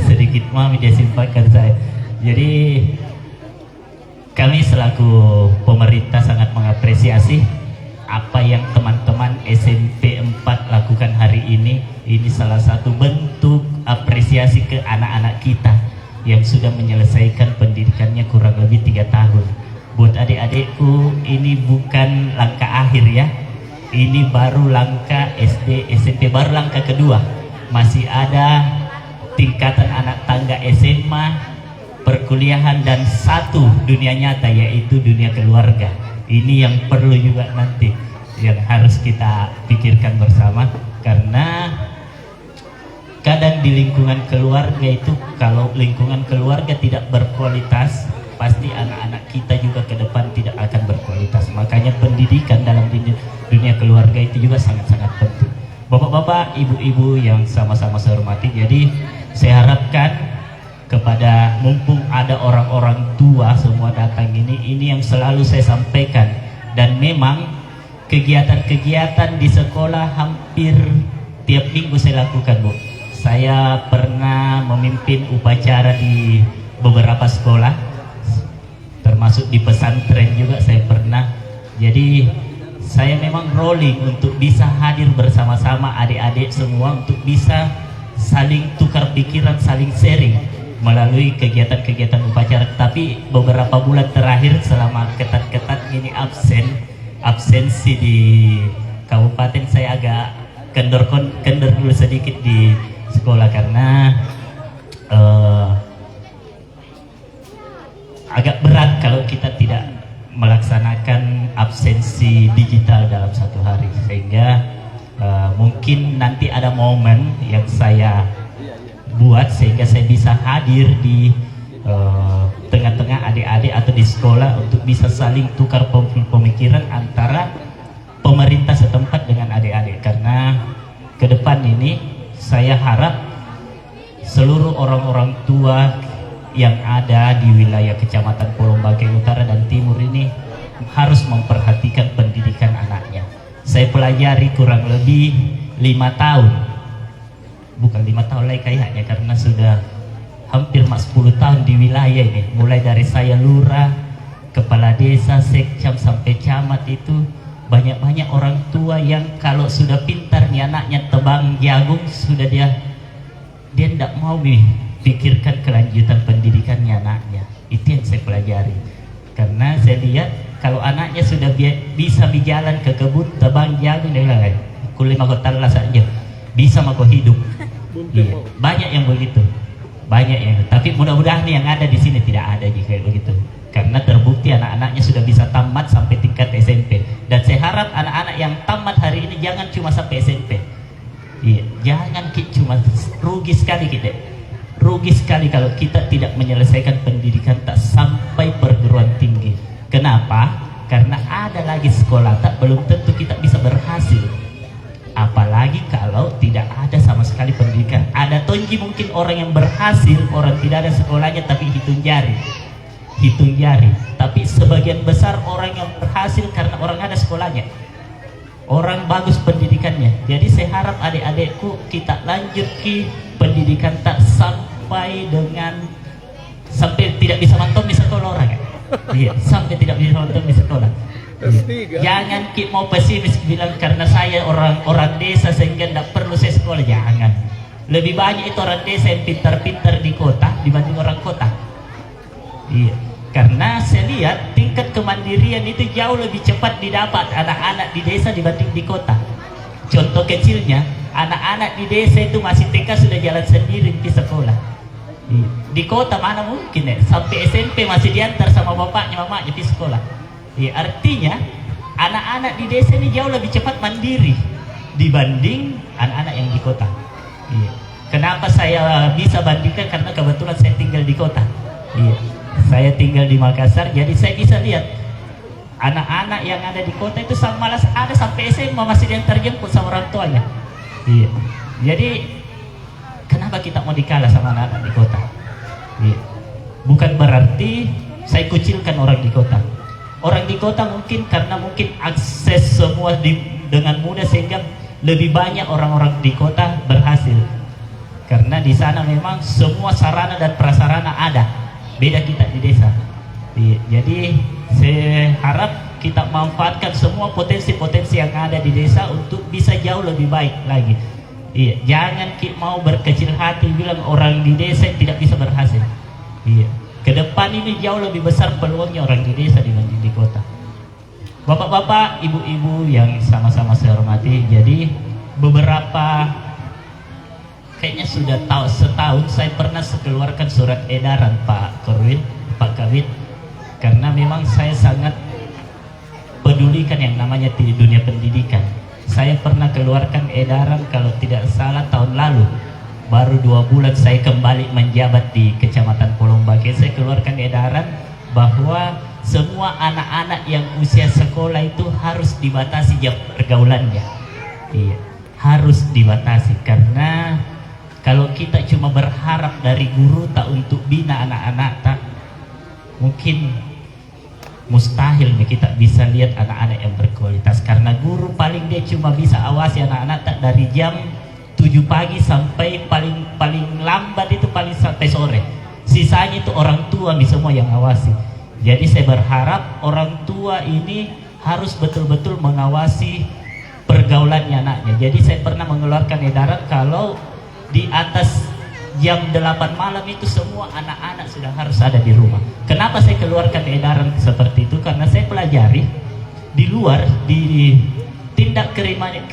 Sedikit mami dia simpangkan saya. Jadi kami selaku pemerintah sangat mengapresiasi apa yang teman-teman SMP 4 lakukan hari ini. Ini salah satu bentuk apresiasi ke anak-anak kita yang sudah menyelesaikan pendidikannya kurang lebih 3 tahun. Buat adik-adikku, ini bukan langkah akhir ya. Ini baru langkah SD, SMP, baru langkah kedua. Masih ada tingkatan anak tangga SMA, perkuliahan, dan satu dunia nyata yaitu dunia keluarga. Ini yang perlu juga nanti yang harus kita pikirkan bersama, karena kadang di lingkungan keluarga itu, kalau lingkungan keluarga tidak berkualitas, pasti anak-anak kita juga ke depan tidak akan berkualitas. Makanya pendidikan dalam dunia keluarga itu juga sangat-sangat penting. Bapak-bapak, ibu-ibu yang sama-sama saya hormati, jadi saya harapkan kepada, mumpung ada orang-orang tua semua datang ini yang selalu saya sampaikan, dan memang kegiatan-kegiatan di sekolah hampir tiap minggu saya lakukan, Bu. Saya pernah memimpin upacara di beberapa sekolah, termasuk di pesantren juga saya pernah. Jadi saya memang rolling untuk bisa hadir bersama-sama adik-adik semua, untuk bisa saling tukar pikiran, saling sharing melalui kegiatan-kegiatan upacara. Tapi beberapa bulan terakhir selama ketat-ketat ini absensi di kabupaten, saya agak kendor dulu sedikit di sekolah karena agak berat kalau kita tidak melaksanakan absensi digital dalam satu hari, sehingga mungkin nanti ada momen yang saya buat sehingga saya bisa hadir di tengah-tengah adik-adik atau di sekolah untuk bisa saling tukar pemikiran antara pemerintah setempat dengan adik-adik. Karena ke depan ini saya harap seluruh orang-orang tua yang ada di wilayah Kecamatan Polombangkeng Utara dan Timur ini harus memperhatikan pendidikan anaknya. Saya pelajari kurang lebih 5 tahun, bukan 5 tahun lagi kayaknya, karena sudah hampir 10 tahun di wilayah ini. Mulai dari saya lurah, kepala desa, sekcam, sampai camat, itu banyak-banyak orang tua yang kalau sudah pintar nih anaknya tebang jagung, sudah dia tidak mau pikirkan kelanjutan pendidikannya anaknya. Itu yang saya pelajari, karena saya lihat kalau anaknya sudah bisa berjalan ke kebun tebang jagung, dia bilang kulit mako talas saja bisa mako hidup. Iya, banyak yang begitu. banyak yang, tapi mudah-mudahan yang ada di sini tidak ada jika begitu, karena terbukti anak-anaknya sudah bisa tamat sampai tingkat SMP, dan saya harap anak-anak yang tamat hari ini jangan cuma sampai SMP. Iya, jangan cuma, rugi sekali kita, rugi sekali kalau kita tidak menyelesaikan pendidikan tak sampai perguruan tinggi. Kenapa? Karena ada lagi sekolah tak belum tentu kita bisa berhasil. Apalagi kalau tidak ada sama sekali pendidikan. Ada tonji mungkin orang yang berhasil, orang tidak ada sekolahnya tapi hitung jari. Tapi sebagian besar orang yang berhasil karena orang ada sekolahnya, orang bagus pendidikannya. Jadi saya harap adik-adikku kita lanjut ke pendidikan tak sampai tidak bisa mantap di sekolah orang ya. Iya, sampai tidak bisa mantap di sekolah. S3. Jangan mau pesimis bilang karena saya orang desa sehingga tidak perlu saya sekolah. Jangan. Lebih banyak itu orang desa yang pintar-pintar di kota dibanding orang kota. Iya. Karena saya lihat tingkat kemandirian itu jauh lebih cepat didapat anak-anak di desa dibanding di kota. Contoh kecilnya, anak-anak di desa itu masih TK sudah jalan sendiri di sekolah. Iya. Di kota mana mungkin ya, sampai SMP masih diantar sama bapaknya mamanya di sekolah. Ya, artinya anak-anak di desa ini jauh lebih cepat mandiri dibanding anak-anak yang di kota. Iya. Kenapa saya bisa bandingkan? Karena kebetulan saya tinggal di kota. Iya. Saya tinggal di Makassar, jadi saya bisa lihat anak-anak yang ada di kota itu malas ada sampai SMA masih diantar jemput sama orang tuanya. Iya. Jadi kenapa kita mau dikalah sama anak-anak di kota? Iya. Bukan berarti saya kucilkan orang di kota. Orang di kota mungkin karena akses semua dengan mudah sehingga lebih banyak orang-orang di kota berhasil. Karena di sana memang semua sarana dan prasarana ada. Beda kita di desa. Jadi saya harap kita manfaatkan semua potensi-potensi yang ada di desa untuk bisa jauh lebih baik lagi. Iya, jangan mau berkecil hati bilang orang di desa tidak bisa berhasil. Iya. Ke depan ini jauh lebih besar peluangnya orang di desa dibanding di kota. Bapak-bapak, ibu-ibu yang sama-sama saya hormati, jadi beberapa kayaknya sudah setahun saya pernah keluarkan surat edaran Pak Kawit, karena memang saya sangat pedulikan yang namanya di dunia pendidikan. Saya pernah keluarkan edaran kalau tidak salah tahun lalu. Baru 2 bulan saya kembali menjabat di Kecamatan Polombake, saya keluarkan edaran bahwa semua anak-anak yang usia sekolah itu harus dibatasi jam pergaulannya. Iya, harus dibatasi, karena kalau kita cuma berharap dari guru tak untuk bina anak-anak tak, mungkin mustahil nih kita bisa lihat anak-anak yang berkualitas, karena guru paling dia cuma bisa awasi anak-anak tak dari jam 7 pagi sampai paling lambat itu paling sampai sore. Sisanya itu orang tua semua yang awasi. Jadi saya berharap orang tua ini harus betul-betul mengawasi pergaulannya anaknya. Jadi saya pernah mengeluarkan edaran kalau di atas jam 8 malam itu semua anak-anak sudah harus ada di rumah. Kenapa saya keluarkan edaran seperti itu? Karena saya pelajari di luar, di tindak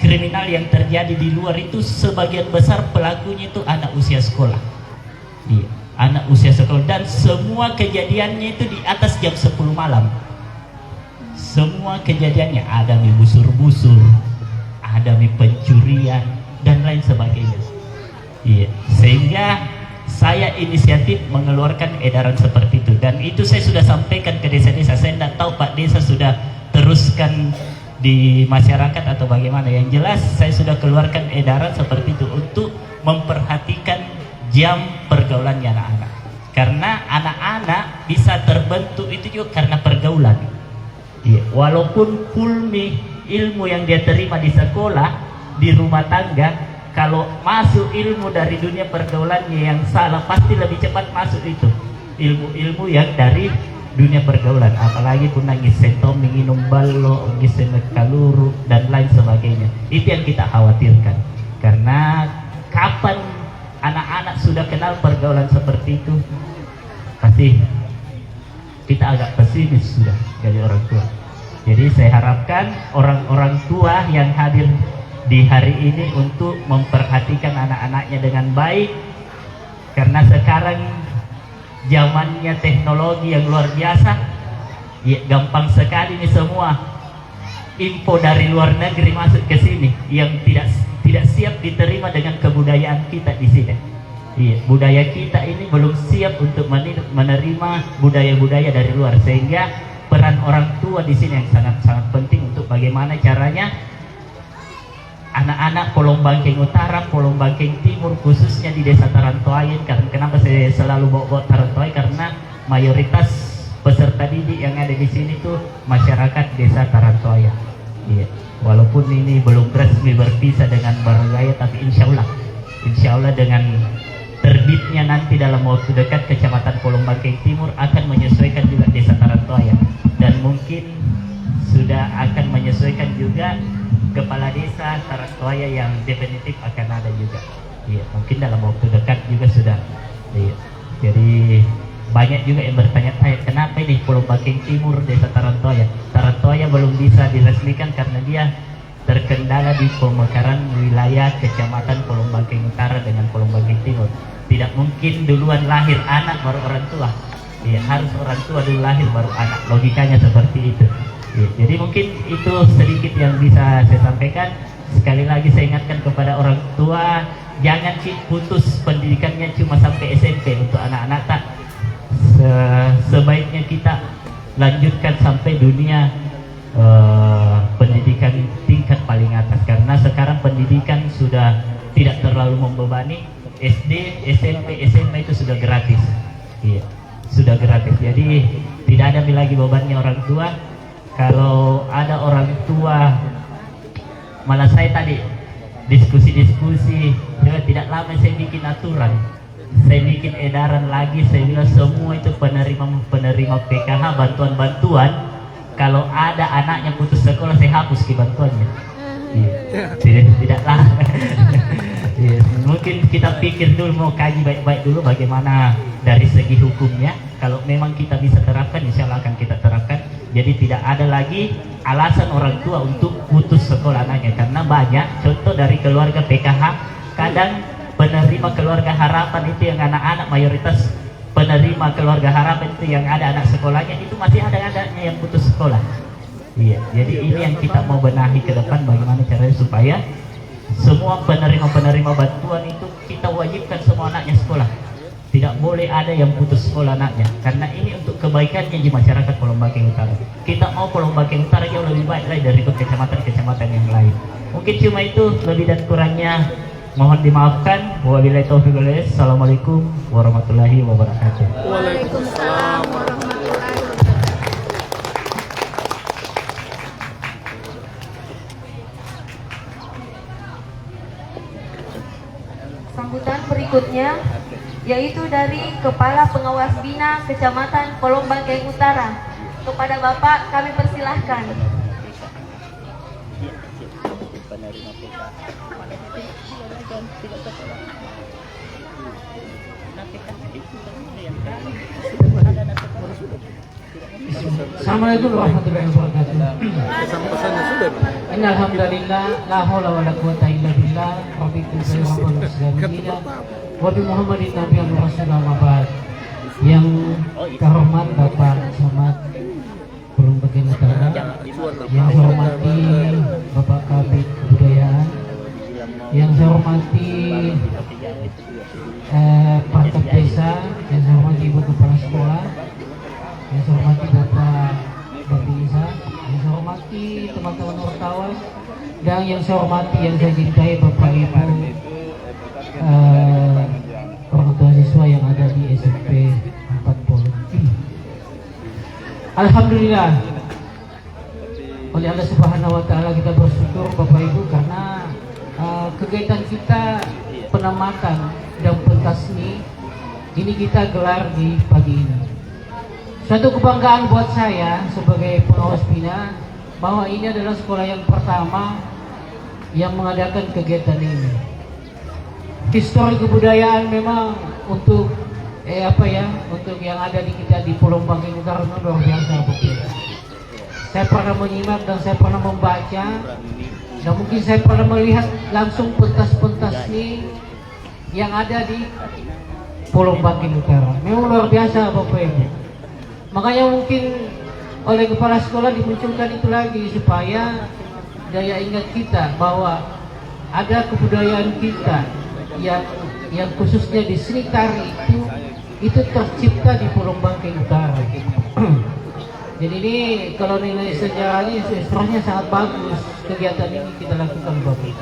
kriminal yang terjadi di luar itu sebagian besar pelakunya itu anak usia sekolah. Iya, anak usia sekolah, dan semua kejadiannya itu di atas jam 10 malam. Semua kejadiannya ada busur-busur, ada pencurian dan lain sebagainya. Iya, sehingga saya inisiatif mengeluarkan edaran seperti itu, dan itu saya sudah sampaikan ke desa-desa. Saya tidak tahu Pak Desa sudah teruskan di masyarakat atau bagaimana. Yang jelas saya sudah keluarkan edaran seperti itu untuk memperhatikan jam pergaulannya anak-anak, karena anak-anak bisa terbentuk itu juga karena pergaulan. Iya, walaupun ilmu yang dia terima di sekolah, di rumah tangga, kalau masuk ilmu dari dunia pergaulannya yang salah, pasti lebih cepat masuk itu ilmu-ilmu yang dari dunia pergaulan. Apalagi pun nangis setom, minum ballo, nangis kaluru dan lain sebagainya. Itu yang kita khawatirkan, karena kapan anak-anak sudah kenal pergaulan seperti itu, pasti kita agak pesimis sudah dari orang tua. Jadi saya harapkan orang-orang tua yang hadir di hari ini untuk memperhatikan anak-anaknya dengan baik, Karena sekarang zamannya teknologi yang luar biasa, ya, gampang sekali nih semua info dari luar negeri masuk ke sini yang tidak siap diterima dengan kebudayaan kita di sini. Iya, budaya kita ini belum siap untuk menerima budaya-budaya dari luar, sehingga peran orang tua di sini yang sangat-sangat penting untuk bagaimana caranya anak-anak Polong Bangkeng Utara, Polong Bangkeng Timur, khususnya di Desa Tarantoayen. Karena kenapa saya selalu bawa Tarantoayen, karena mayoritas peserta didik yang ada di sini tuh masyarakat Desa Tarantoayen. Iya, walaupun ini belum resmi berpisah dengan Barugaya, tapi insya Allah dengan terbitnya nanti dalam waktu dekat Kecamatan Polong Bangkeng Timur akan menyesuaikan juga Desa Tarantoayen, dan mungkin sudah akan menyesuaikan juga kepala desa Tarantoayen yang definitif akan ada juga. Iya, mungkin dalam waktu dekat juga sudah. Iya. Jadi banyak juga yang bertanya-tanya kenapa ini Polong Bangkeng Timur Desa Tarantoayen. Tarantoayen belum bisa diresmikan karena dia terkendala di pemekaran wilayah Kecamatan Polong Bangkeng Utara dengan Polong Bangkeng Timur. Tidak mungkin duluan lahir anak baru orang tua. Ya, harus orang tua dulu lahir baru anak. Logikanya seperti itu. Ya, jadi mungkin itu sedikit yang bisa saya sampaikan. Sekali lagi saya ingatkan kepada orang tua, jangan putus pendidikannya cuma sampai SMP untuk anak-anak. Tak, sebaiknya kita lanjutkan sampai dunia pendidikan tingkat paling atas, karena sekarang pendidikan sudah tidak terlalu membebani. SD, SMP, SMA itu sudah gratis. Iya, sudah gratis. Jadi tidak ada lagi bebannya orang tua. Kalau ada orang tua, malah saya tadi diskusi, tidak lama saya bikin aturan, saya bikin edaran lagi. Saya bilang semua itu penerima PKH bantuan. Kalau ada anaknya putus sekolah, saya hapus ke bantuannya. Iya. Tidaklah. Iya. Mungkin kita pikir dulu, mau kaji baik-baik dulu bagaimana dari segi hukumnya. Kalau memang kita bisa terapkan, insya Allah akan kita terapkan. Jadi tidak ada lagi alasan orang tua untuk putus sekolah anaknya, karena banyak contoh dari keluarga PKH. Kadang penerima keluarga harapan itu yang anak-anak, mayoritas penerima keluarga harapan itu yang ada anak sekolahnya, itu masih ada anaknya yang putus sekolah. Iya, jadi ini yang kita mau benahi ke depan, bagaimana caranya supaya semua penerima bantuan itu kita wajibkan semua anaknya sekolah. Tidak boleh ada yang putus sekolah anaknya, karena ini untuk kebaikannya di masyarakat Polong Bangkeng Utara. Kita mau Polong Bangkeng Utara jauh lebih baik lagi dari kecamatan-kecamatan yang lain. Mungkin cuma itu, lebih dan kurangnya mohon dimaafkan. Wabillahi taufiq wal hidayah. Assalamualaikum warahmatullahi wabarakatuh. Waalaikumsalam warahmatullahi wabarakatuh. Sambutan berikutnya yaitu dari Kepala Pengawas Bina Kecamatan Polong Bangkeng Utara. Kepada Bapak kami persilahkan. Assalamualaikum warahmatullahi wabarakatuh. Pesan-pesannya sudah. Alhamdulillah, la haula wala quwata illa billah. Rabbil alamin. Wa bi Muhammadin nabiyyin rasulullah ba'd. Yang terhormat Bapak Camat Polong Bangkeng Utara, yang saya hormati Bapak Kabid Kebudayaan, yang saya hormati Perangkat Desa, yang saya hormati Ibu Kepala Sekolah, yang saya hormati Bapak Babinsa, yang saya hormati teman-teman wartawan, dan yang saya hormati, yang saya cintai Bapak Ibu orang tua siswa yang ada di SMP 4 Polong. Alhamdulillah, oleh Allah Subhanahu wa Ta'ala kita bersyukur Bapak Ibu, karena kegiatan kita penamatan dan pentas ini kita gelar di pagi ini. Suatu kebanggaan buat saya sebagai pengawas bina, bahwa ini adalah sekolah yang pertama yang mengadakan kegiatan ini. Histori kebudayaan memang untuk untuk yang ada di kita di Polong Bangkeng Utara luar biasa betul. Saya pernah menyimak dan saya pernah membaca, dan mungkin saya pernah melihat langsung pentas-pentas ini yang ada di Pulau Bangkeng Utara. Memang luar biasa Bapak Ibu. Makanya mungkin oleh kepala sekolah dimunculkan itu lagi supaya daya ingat kita bahwa ada kebudayaan kita yang khususnya di seni tari itu tercipta di Pulau Bangkeng Utara. Jadi ini kalau nilai sejarahnya istilahnya sangat bagus kegiatan ini kita lakukan Bapak.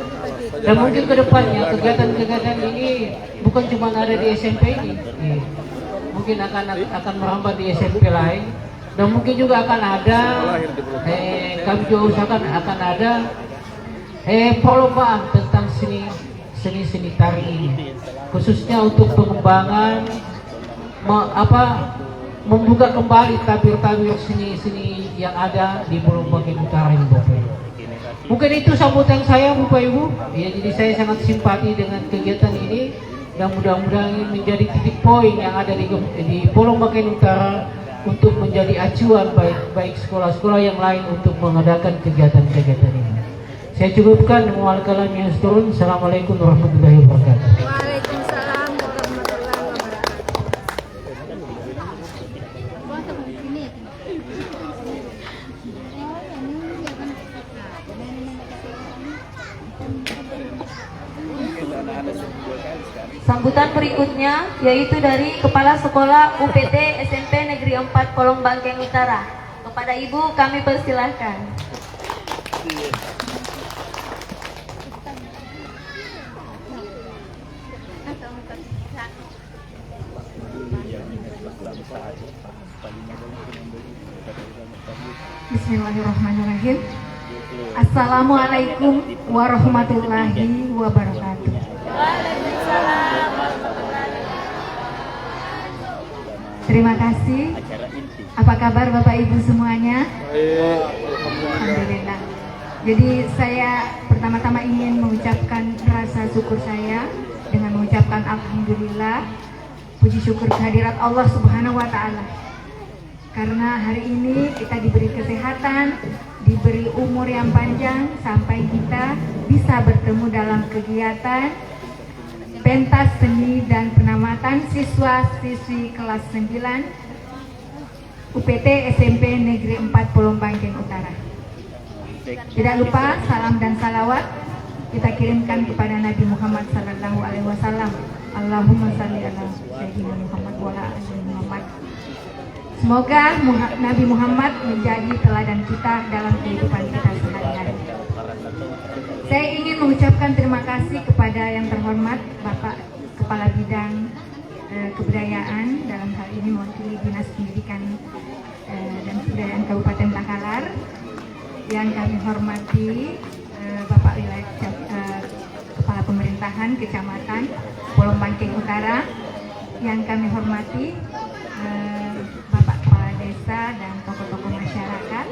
Dan mungkin ke depannya kegiatan-kegiatan ini bukan cuma ada di SMP ini, mungkin akan merambah di SMP lain, dan mungkin juga akan ada kami juga usahakan akan ada perlombaan tentang seni tari ini, khususnya untuk pengembangan membuka kembali tabir-tabir seni yang ada di Pulau Bangkeng Utara ini Bapak Ibu. Mungkin itu sambutan saya Bapak Ibu. Ya, jadi saya sangat simpati dengan kegiatan ini dan mudah-mudahan ini menjadi titik poin yang ada di Pulau Bangkeng Utara untuk menjadi acuan baik sekolah-sekolah yang lain untuk mengadakan kegiatan-kegiatan ini. Saya cukupkan dengan kalam yang seturun. Assalamualaikum warahmatullahi wabarakatuh. Waalaikumsalam warahmatullahi wabarakatuh. Sambutan berikutnya yaitu dari Kepala Sekolah UPT SMP Negeri 4 Polong Bangkeng Utara. Kepada Ibu kami persilahkan. Bismillahirrahmanirrahim. Assalamualaikum warahmatullahi wabarakatuh. Terima kasih. Apa kabar Bapak Ibu semuanya? Alhamdulillah. Jadi saya pertama-tama ingin mengucapkan rasa syukur saya dengan mengucapkan alhamdulillah, puji syukur kehadirat Allah Subhanahu wa taala. Karena hari ini kita diberi kesehatan, diberi umur yang panjang sampai kita bisa bertemu dalam kegiatan pentas seni dan penamatan siswa-siswi kelas 9 UPT SMP Negeri 4 Pulau Bangkeng Utara. Tidak lupa salam dan salawat kita kirimkan kepada Nabi Muhammad sallallahu alaihi wasallam. Allahumma shalli ala sayyidina Muhammad wa ala ali Muhammad. Semoga Nabi Muhammad menjadi teladan kita dalam kehidupan kita sehari-hari. Saya ingin mengucapkan terima kasih kepada yang terhormat Bapak Kepala Bidang Kebudayaan, dalam hal ini mewakili Dinas Pendidikan dan Kebudayaan Kabupaten Takalar. Yang kami hormati Bapak Wilayah Kepala Pemerintahan Kecamatan Pulau Bangkeng Utara. Yang kami hormati Bapak Kepala Desa dan tokoh-tokoh masyarakat,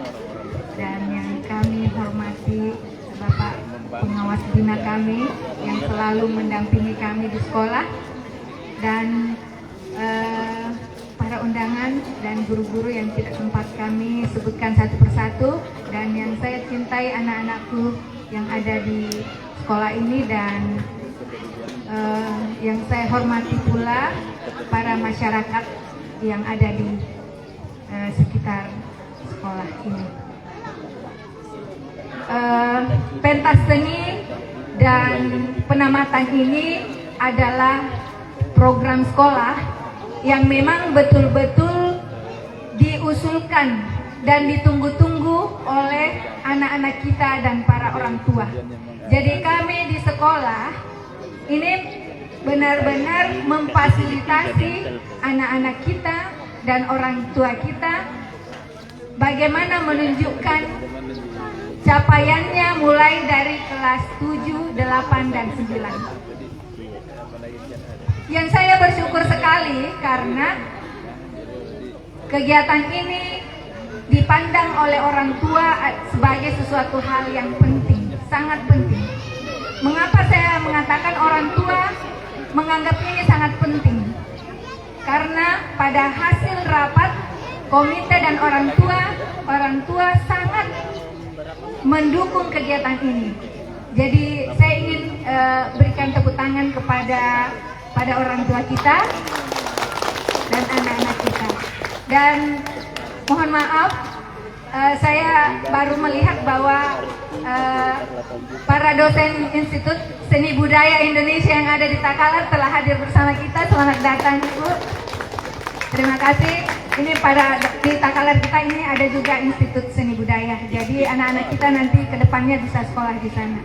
dan yang kami hormati Bapak pengawas bina kami yang selalu mendampingi kami di sekolah, dan para undangan dan guru-guru yang tidak sempat kami sebutkan satu persatu, dan yang saya cintai anak-anakku yang ada di sekolah ini, dan yang saya hormati pula para masyarakat yang ada di sekitar sekolah ini. Pentas seni dan penamatan ini adalah program sekolah yang memang betul-betul diusulkan dan ditunggu-tunggu oleh anak-anak kita dan para orang tua. Jadi kami di sekolah ini benar-benar memfasilitasi anak-anak kita dan orang tua kita bagaimana menunjukkan capaiannya mulai dari kelas 7, 8, dan 9. Yang saya bersyukur sekali karena kegiatan ini dipandang oleh orang tua sebagai sesuatu hal yang penting, sangat penting. Mengapa saya mengatakan orang tua menganggap ini sangat penting? Karena pada hasil rapat komite dan orang tua sangat mendukung kegiatan ini. Jadi saya ingin berikan tepuk tangan kepada orang tua kita dan anak-anak kita. Dan mohon maaf, saya baru melihat bahwa para dosen Institut Seni Budaya Indonesia yang ada di Takalar telah hadir bersama kita. Selamat datang, Ibu. Terima kasih. Ini di Takalar kita ini ada juga Institut Seni Budaya. Jadi anak-anak kita nanti ke depannya bisa sekolah di sana.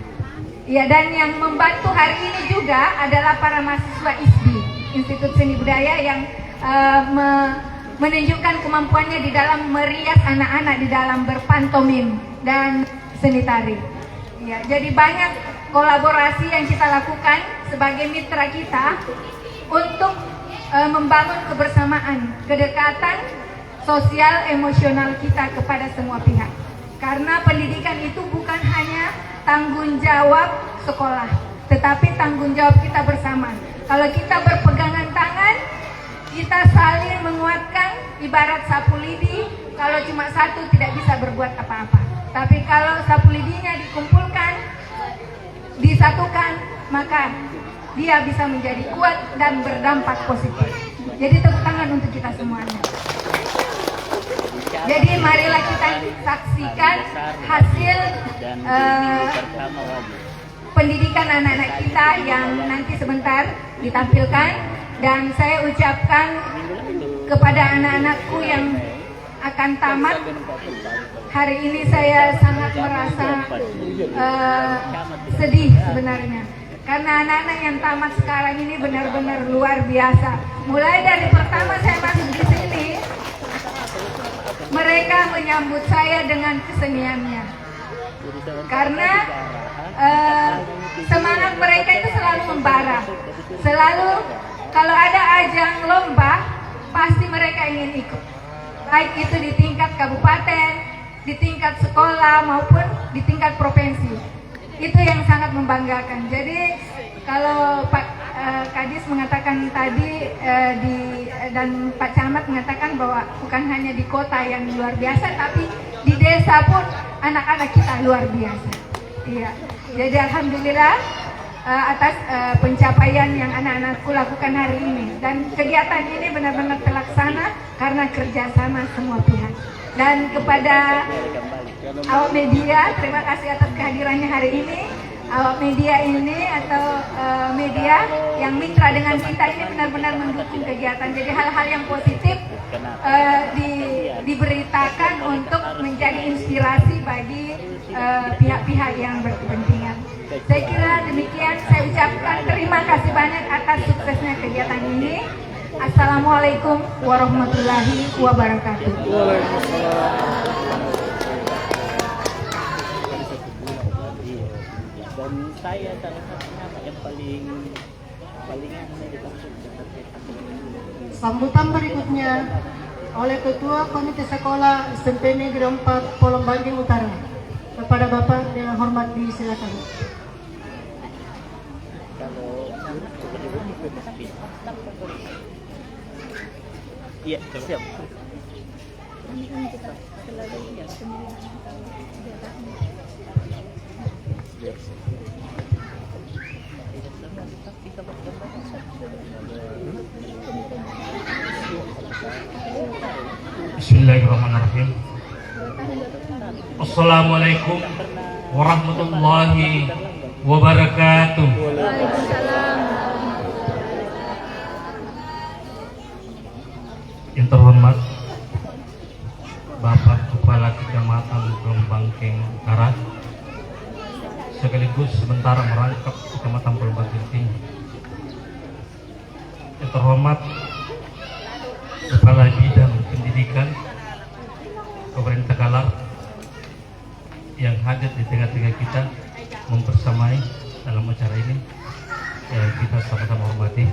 Ya, dan yang membantu hari ini juga adalah para mahasiswa ISBI, Institut Seni Budaya, yang menunjukkan kemampuannya di dalam merias anak-anak di dalam berpantomim dan seni tari. Ya, jadi banyak kolaborasi yang kita lakukan sebagai mitra kita untuk membangun kebersamaan, kedekatan sosial emosional kita kepada semua pihak. Karena pendidikan itu bukan hanya tanggung jawab sekolah, tetapi tanggung jawab kita bersama. Kalau kita berpegangan tangan, kita saling menguatkan, ibarat sapu lidi. Kalau cuma satu tidak bisa berbuat apa-apa. Tapi kalau sapu lidinya dikumpulkan, disatukan, maka dia bisa menjadi kuat dan berdampak positif. Jadi tepuk tangan untuk kita semuanya. Jadi marilah kita saksikan hasil pendidikan anak-anak kita yang nanti sebentar ditampilkan. Dan saya ucapkan kepada anak-anakku yang akan tamat, hari ini saya sangat merasa sedih sebenarnya. Karena anak-anak yang tamat sekarang ini benar-benar luar biasa. Mulai dari pertama saya masuk di sini, mereka menyambut saya dengan keseniannya. Karena semangat mereka itu selalu membara. Selalu kalau ada ajang lomba, pasti mereka ingin ikut. Baik itu di tingkat kabupaten, di tingkat sekolah, maupun di tingkat provinsi. Itu yang sangat membanggakan. Jadi kalau Pak Kadis mengatakan tadi dan Pak Camat mengatakan bahwa bukan hanya di kota yang luar biasa, tapi di desa pun anak-anak kita luar biasa. Iya. Jadi alhamdulillah atas pencapaian yang anak-anakku lakukan hari ini, dan kegiatan ini benar-benar terlaksana karena kerjasama semua pihak. Dan kepada awak media, terima kasih atas kehadirannya hari ini. Awak media ini atau media yang mitra dengan kita ini benar-benar mendukung kegiatan. Jadi hal-hal yang positif diberitakan untuk menjadi inspirasi bagi pihak-pihak yang berkepentingan. Saya kira demikian. Saya ucapkan terima kasih banyak atas suksesnya kegiatan ini. Assalamualaikum warahmatullahi wabarakatuh. Dan saya salah satu nama yang paling Sambutan berikutnya oleh Ketua Komite Sekolah SMP Negeri 4 Polombanggeng Utara. Kepada Bapak dengan hormat disilakan. Iya, siap. Bismillahirrahmanirrahim. Assalamualaikum warahmatullahi wabarakatuh. Yang terhormat Bapak Kepala Kecamatan Polombanggeng Utara, sekaligus sementara merangkap Kecamatan Polombanggeng Timur. Yang terhormat Kepala Bidang Pendidikan Kabupaten Takalar yang hadir di tengah-tengah kita mempersamai dalam acara ini, kita sama-sama hormati.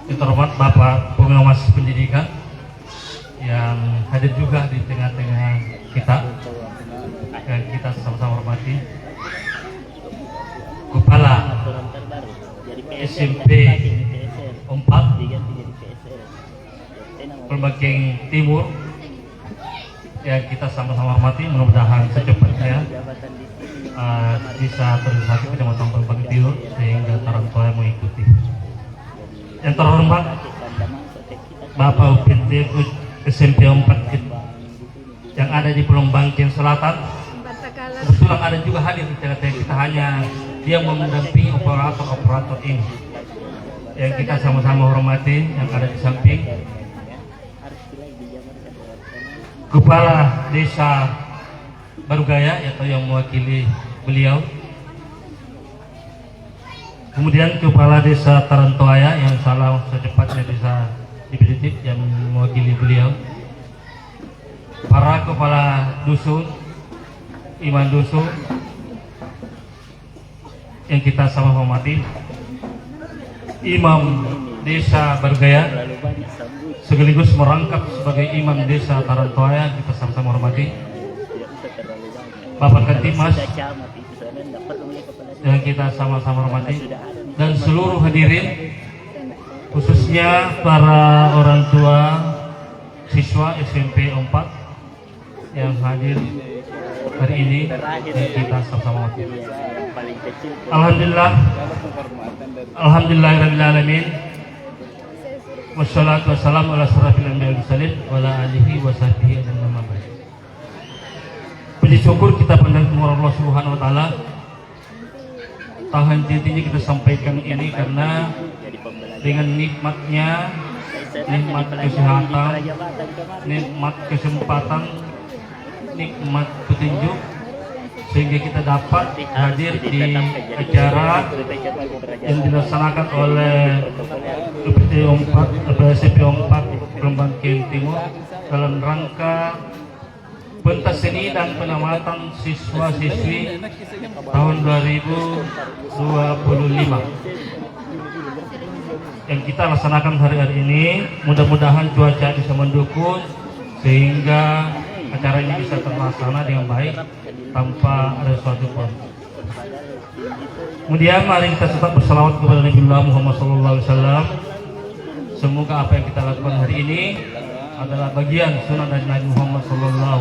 Yang terhormat Bapak Pengawas Pendidikan yang hadir juga di tengah-tengah kita, yang kita sama-sama hormati. Kepala SMP 4 Polombanggeng Timur yang kita sama-sama hormati, mudah-mudahan secepatnya bisa terrealisasi Kecamatan Polombanggeng Timur sehingga orang tua yang mengikuti. yang terhormat Bapak UPT SMP 4 yang ada di Pulau Bangkeng Selatan. Kebetulan ada juga hadir di tengah-tengah kita, hanya dia mendampingi operator ini yang kita sama-sama hormati. Yang ada di samping Kepala Desa Barugaya atau yang mewakili beliau, kemudian Kepala Desa Tarantoaya yang salah secepatnya bisa dipilih yang mewakili beliau, para kepala dusun, imam dusun yang kita sama hormati, Imam Desa Barugaya sekaligus merangkap sebagai Imam Desa Tarantoaya, kita sama-sama hormati, Bapak Katimas yang kita sama-sama hormati, dan seluruh hadirin, khususnya para orang tua siswa SMP 4 yang hadir hari ini yang kita sama-sama hormati. Alhamdulillahirrahmanirrahim. Wassalatu wassalamu ala asyrafil anbiya'i wal mursalin wa ala alihi wa sahbihi ajma'in. Puji syukur kita panjatkan kepada Allah Subhanahu wa taala. Tahan intinya kita sampaikan ini karena dengan nikmatnya, nikmat kesehatan, nikmat kesempatan, nikmat petunjuk, sehingga kita dapat hadir di acara yang dilaksanakan oleh SMP 4 Bangkeng Timur dalam rangka pentas seni dan penamatan siswa-siswi tahun 2025 yang kita laksanakan hari ini. Mudah-mudahan cuaca bisa mendukung sehingga acara ini bisa terlaksana dengan baik tanpa ada suatu pun. Kemudian mari kita tetap bersalawat kepada Nabi Muhammad SAW. Semoga apa yang kita lakukan hari ini adalah bagian sunnah dari Nabi Muhammad SAW.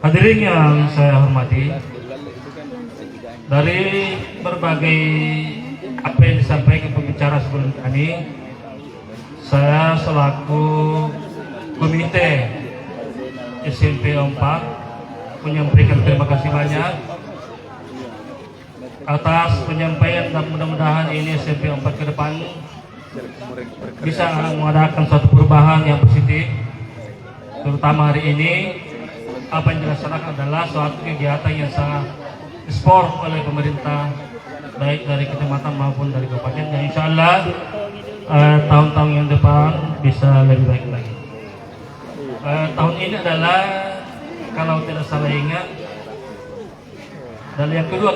Hadirin yang saya hormati, dari berbagai apa yang disampaikan pembicara sebelum ini, saya selaku komite SMP 4 menyampaikan terima kasih banyak atas penyampaian, dan mudah-mudahan ini SMP 4 ke depan bisa mengadakan suatu perubahan yang positif. Terutama hari ini apa yang dilaksanakan adalah suatu kegiatan yang sangat sport oleh pemerintah, baik dari kecamatan maupun dari kabupaten, dan insya Allah tahun-tahun yang depan bisa lebih baik lagi. Tahun ini adalah, kalau tidak salah ingat, adalah yang ketiga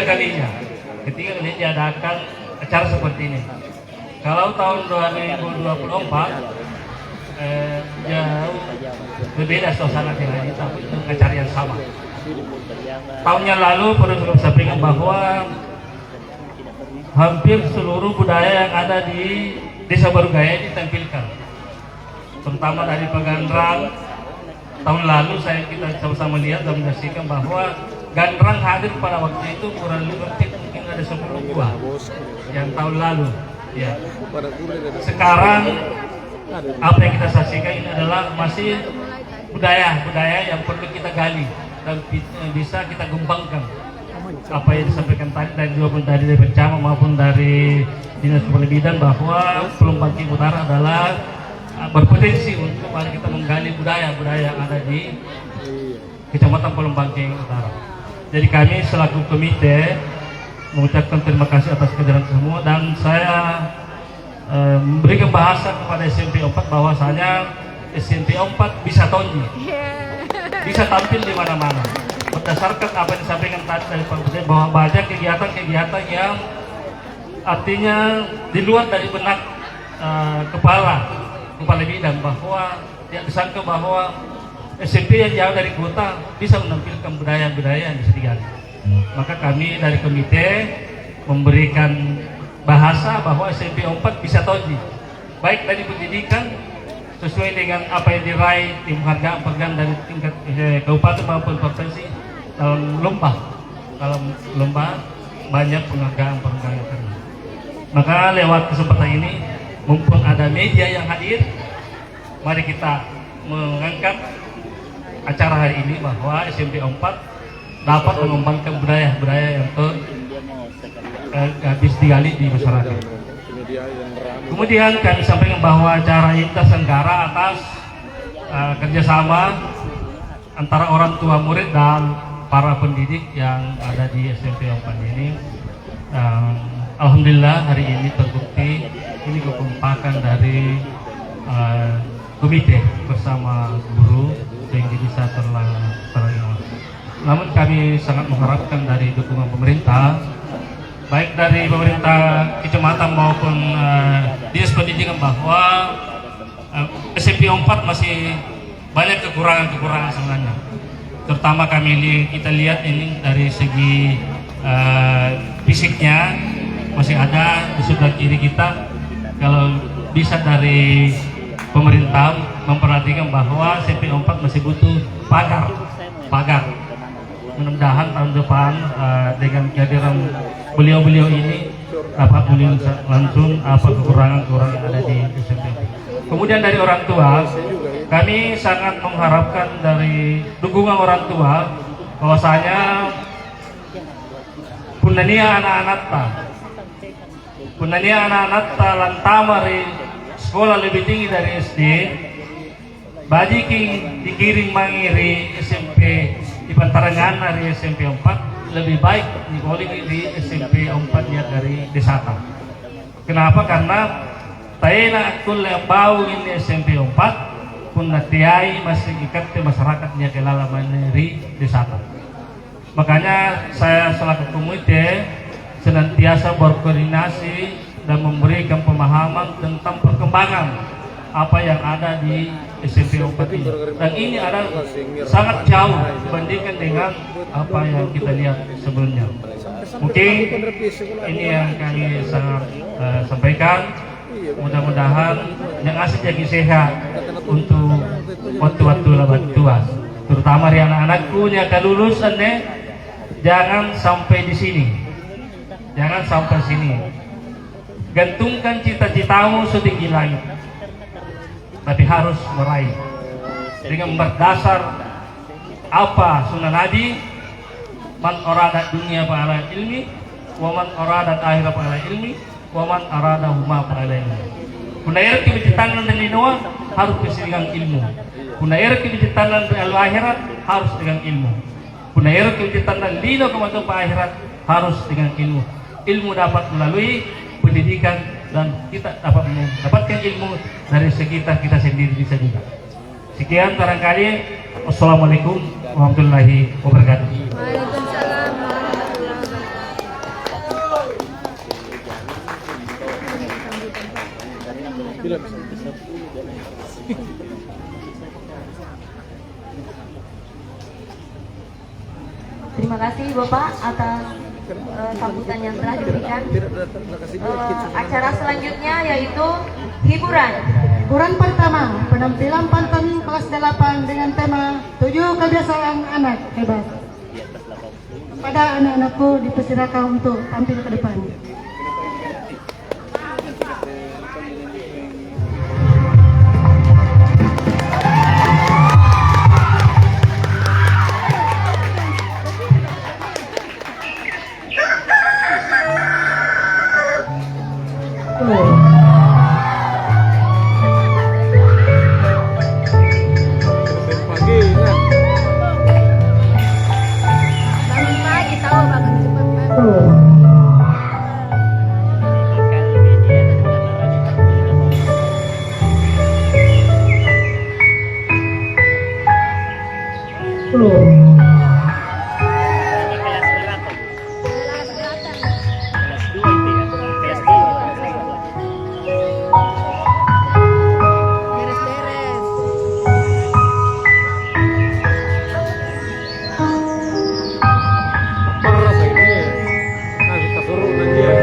kalinya diadakan acara seperti ini. Kalau tahun 2024 jauh berbeda suasana dengan ini, tapi itu acara yang sama. Tahun yang lalu perlu saya sampaikan bahwa hampir seluruh budaya yang ada di Desa Barugaya ditampilkan, terutama dari Peganrang. Tahun lalu kita sama-sama lihat dan menyaksikan bahwa Gandrang hadir pada waktu itu kurang lebih mungkin ada 10 buah yang tahun lalu. Ya. Sekarang apa yang kita saksikan ini adalah masih budaya yang perlu kita gali dan bisa kita kembangkan. Apa yang disampaikan tadi dari Bencama maupun dari Dinas Kepala Bidang, bahwa Pulau Bangkeng Utara adalah berpotensi untuk mari kita menggali budaya yang ada di Kecamatan Pulau Bangkeng Utara. Jadi kami selaku komite mengucapkan terima kasih atas kehadiran semua, dan saya memberikan bahasa kepada SMP 4 bahwasanya SMP 4 bisa tonji, bisa tampil di mana-mana. Berdasarkan apa yang disampaikan tadi dari Pak Presiden, bahwa banyak kegiatan-kegiatan yang artinya di luar dari benak kepala bidang, bahwa tidak disangka bahwa SMP yang jauh dari kota bisa menampilkan budaya-budaya yang bisa digali. Maka kami dari komite memberikan bahasa bahwa SMP 4 bisa tonji, baik dari pendidikan sesuai dengan apa yang diraih tim penghargaan dari tingkat kabupaten maupun provinsi dalam lomba banyak penghargaan. Maka lewat kesempatan ini, mumpung ada media yang hadir, mari kita mengangkat acara hari ini bahwa SMP 4 dapat mengembangkan budaya-budaya yang habis digali di masyarakat. Kemudian kami sampaikan bahwa acara ini terselenggara atas kerjasama antara orang tua murid dan para pendidik yang ada di SMP 4 ini. Alhamdulillah hari ini terbukti ini kekompakan dari komite bersama guru sehingga bisa terlaksana. Namun kami sangat mengharapkan dari dukungan pemerintah, baik dari pemerintah kecamatan maupun dinas pendidikan, bahwa SMP 4 masih banyak kekurangan sebenarnya. Terutama kita lihat ini dari segi fisiknya masih ada di sebelah kiri kita. Kalau bisa dari pemerintah memperhatikan bahwa SMP 4 masih butuh pagar. Mudah-mudahan tahun depan dengan kehadiran beliau-beliau ini dapat melihat langsung apa kekurangan yang ada di SMP. Kemudian dari orang tua, kami sangat mengharapkan dari dukungan orang tua bahwasanya punania anak-anak lantamari sekolah lebih tinggi dari SD, baji dikirim mangiri SMP di Pantarangan dari SMP 4 lebih baik di SMP 4 dia dari Desata. Kenapa? Karena taena akul yang bau ini SMP 4 pun natiai masih ikat ke masyarakatnya ke lalaman dari Desata. Makanya saya selaku komite senantiasa berkoordinasi dan memberikan pemahaman tentang perkembangan apa yang ada di SMP 4 ini. Dan ini adalah sangat jauh dibandingkan dengan apa yang kita lihat sebelumnya. Mungkin ini yang kami sangat sampaikan. Mudah-mudahan yang asik jadi sehat untuk waktu-waktu lebat tua. Terutama dari anak-anakku yang akan lulus, jangan sampai di sini. Jangan sampai sini. Gantungkan cita-citamu setinggi langit, tapi harus meraih dengan berdasar apa sunnah Nabi, man arada dunia fa'ala ilmi, wa man arada akhirat fa'ala ilmi, wa man arada huma fa'ala ilmi. Kunayar kibicitanan dan linawa harus dengan ilmu. Kunayar kibicitanan dan akhirat harus dengan ilmu. Kunayar kibicitanan lino kematu akhirat harus dengan ilmu. Ilmu dapat melalui pendidikan dan kita dapat mendapatkan ilmu dari sekitar kita sendiri bisa juga. Sekian barangkali. Wassalamualaikum warahmatullahi wabarakatuh. Waalaikumsalam Terima kasih Bapak atas sambutan yang telah diberikan. Acara selanjutnya yaitu hiburan. Hiburan pertama, penampilan pantomim kelas 8 dengan tema 7 kebiasaan anak hebat. Kepada anak-anakku dipersilakan untuk tampil ke depan. bangun pagi tahu bangun cepat pagi. Beres-beres. Parah ini. Nah, kita suruh nanti ya.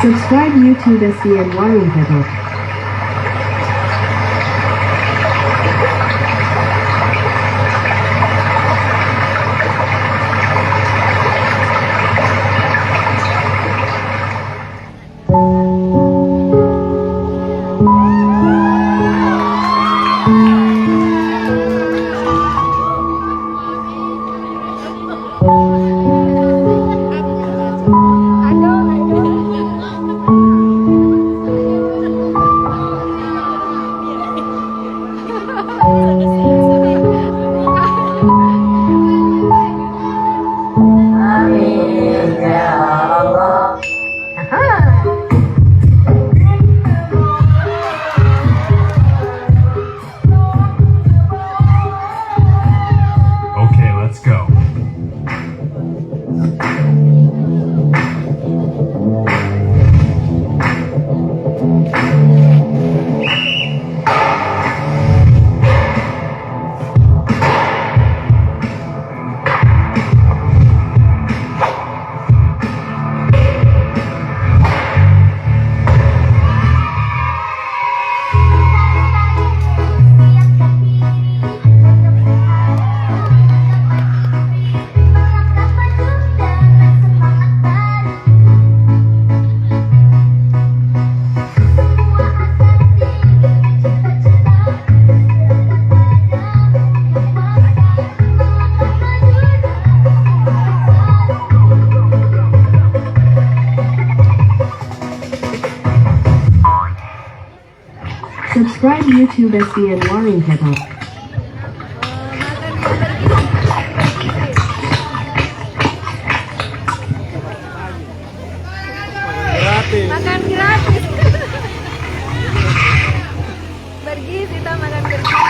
Subscribe YouTube SCN Warung Channel. Okay, let's go. Subscribe YouTube SCN Warung Channel. Makan gratis. Bergizi kita makan bergizi.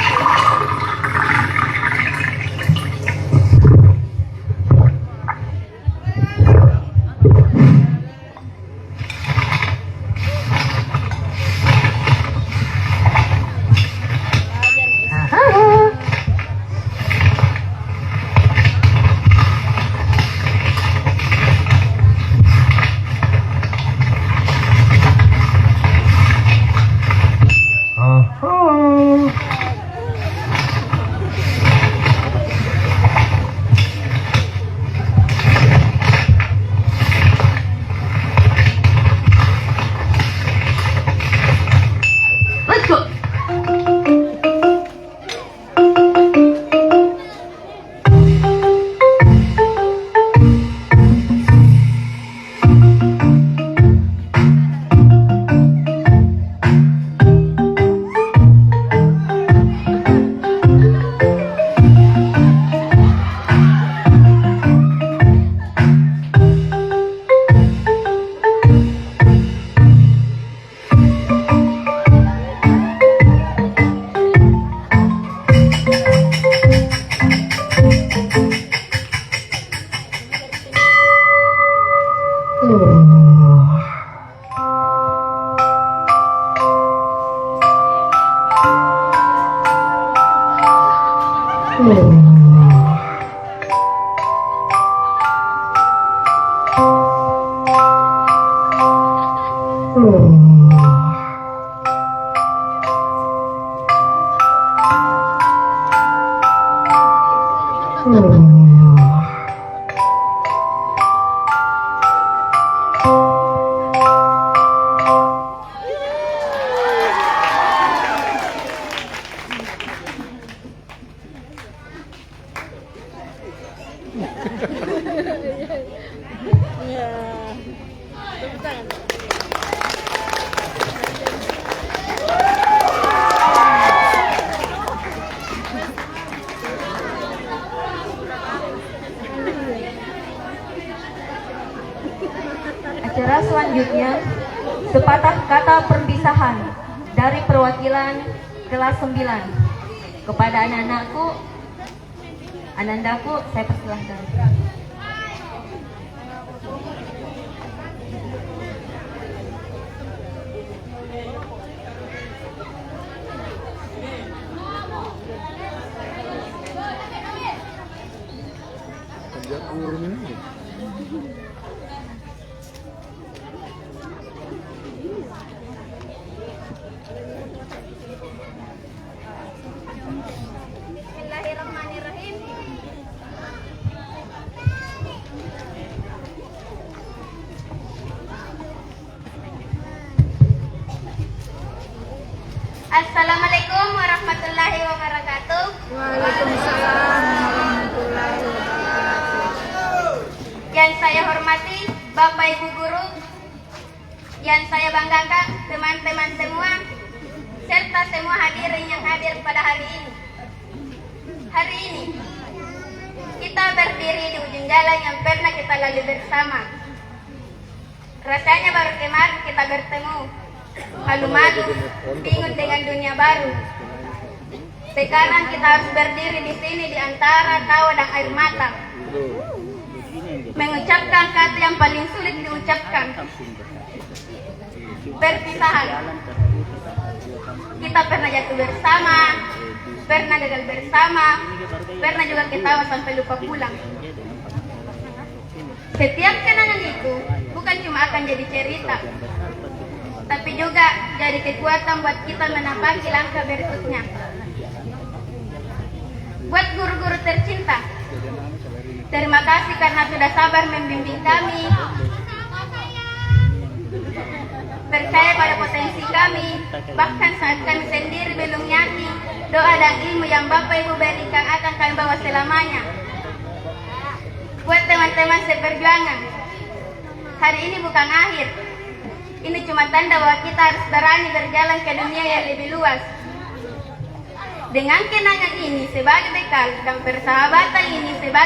Acara selanjutnya, sepatah kata perpisahan dari perwakilan kelas 9 kepada anak-anakku, anandaku, saya persilahkan. Bapak Ibu Guru, yang saya banggakan, teman-teman semua, serta semua hadirin yang hadir pada hari ini. Hari ini, kita berdiri di ujung jalan yang pernah kita lalui bersama. Rasanya baru kemarin kita bertemu, malu-malu, bingung dengan dunia baru. Sekarang kita harus berdiri di sini di antara tawa dan air mata, mengucapkan kata yang paling sulit diucapkan, perpisahan. Kita pernah jatuh bersama, pernah gagal bersama, pernah juga ketawa sampai lupa pulang. Setiap kenangan itu bukan cuma akan jadi cerita, tapi juga jadi kekuatan buat kita menapaki langkah berikutnya. Buat guru-guru tercinta, terima kasih karena sudah sabar membimbing kami, percaya pada potensi kami, bahkan saat kami sendiri belum yakin. Doa dan ilmu yang Bapak Ibu berikan akan kami bawa selamanya. Buat teman-teman seperjuangan, hari ini bukan akhir. Ini cuma tanda bahwa kita harus berani berjalan ke dunia yang lebih luas. Dengan kenangan ini sebagai bekal dan persahabatan ini sebagai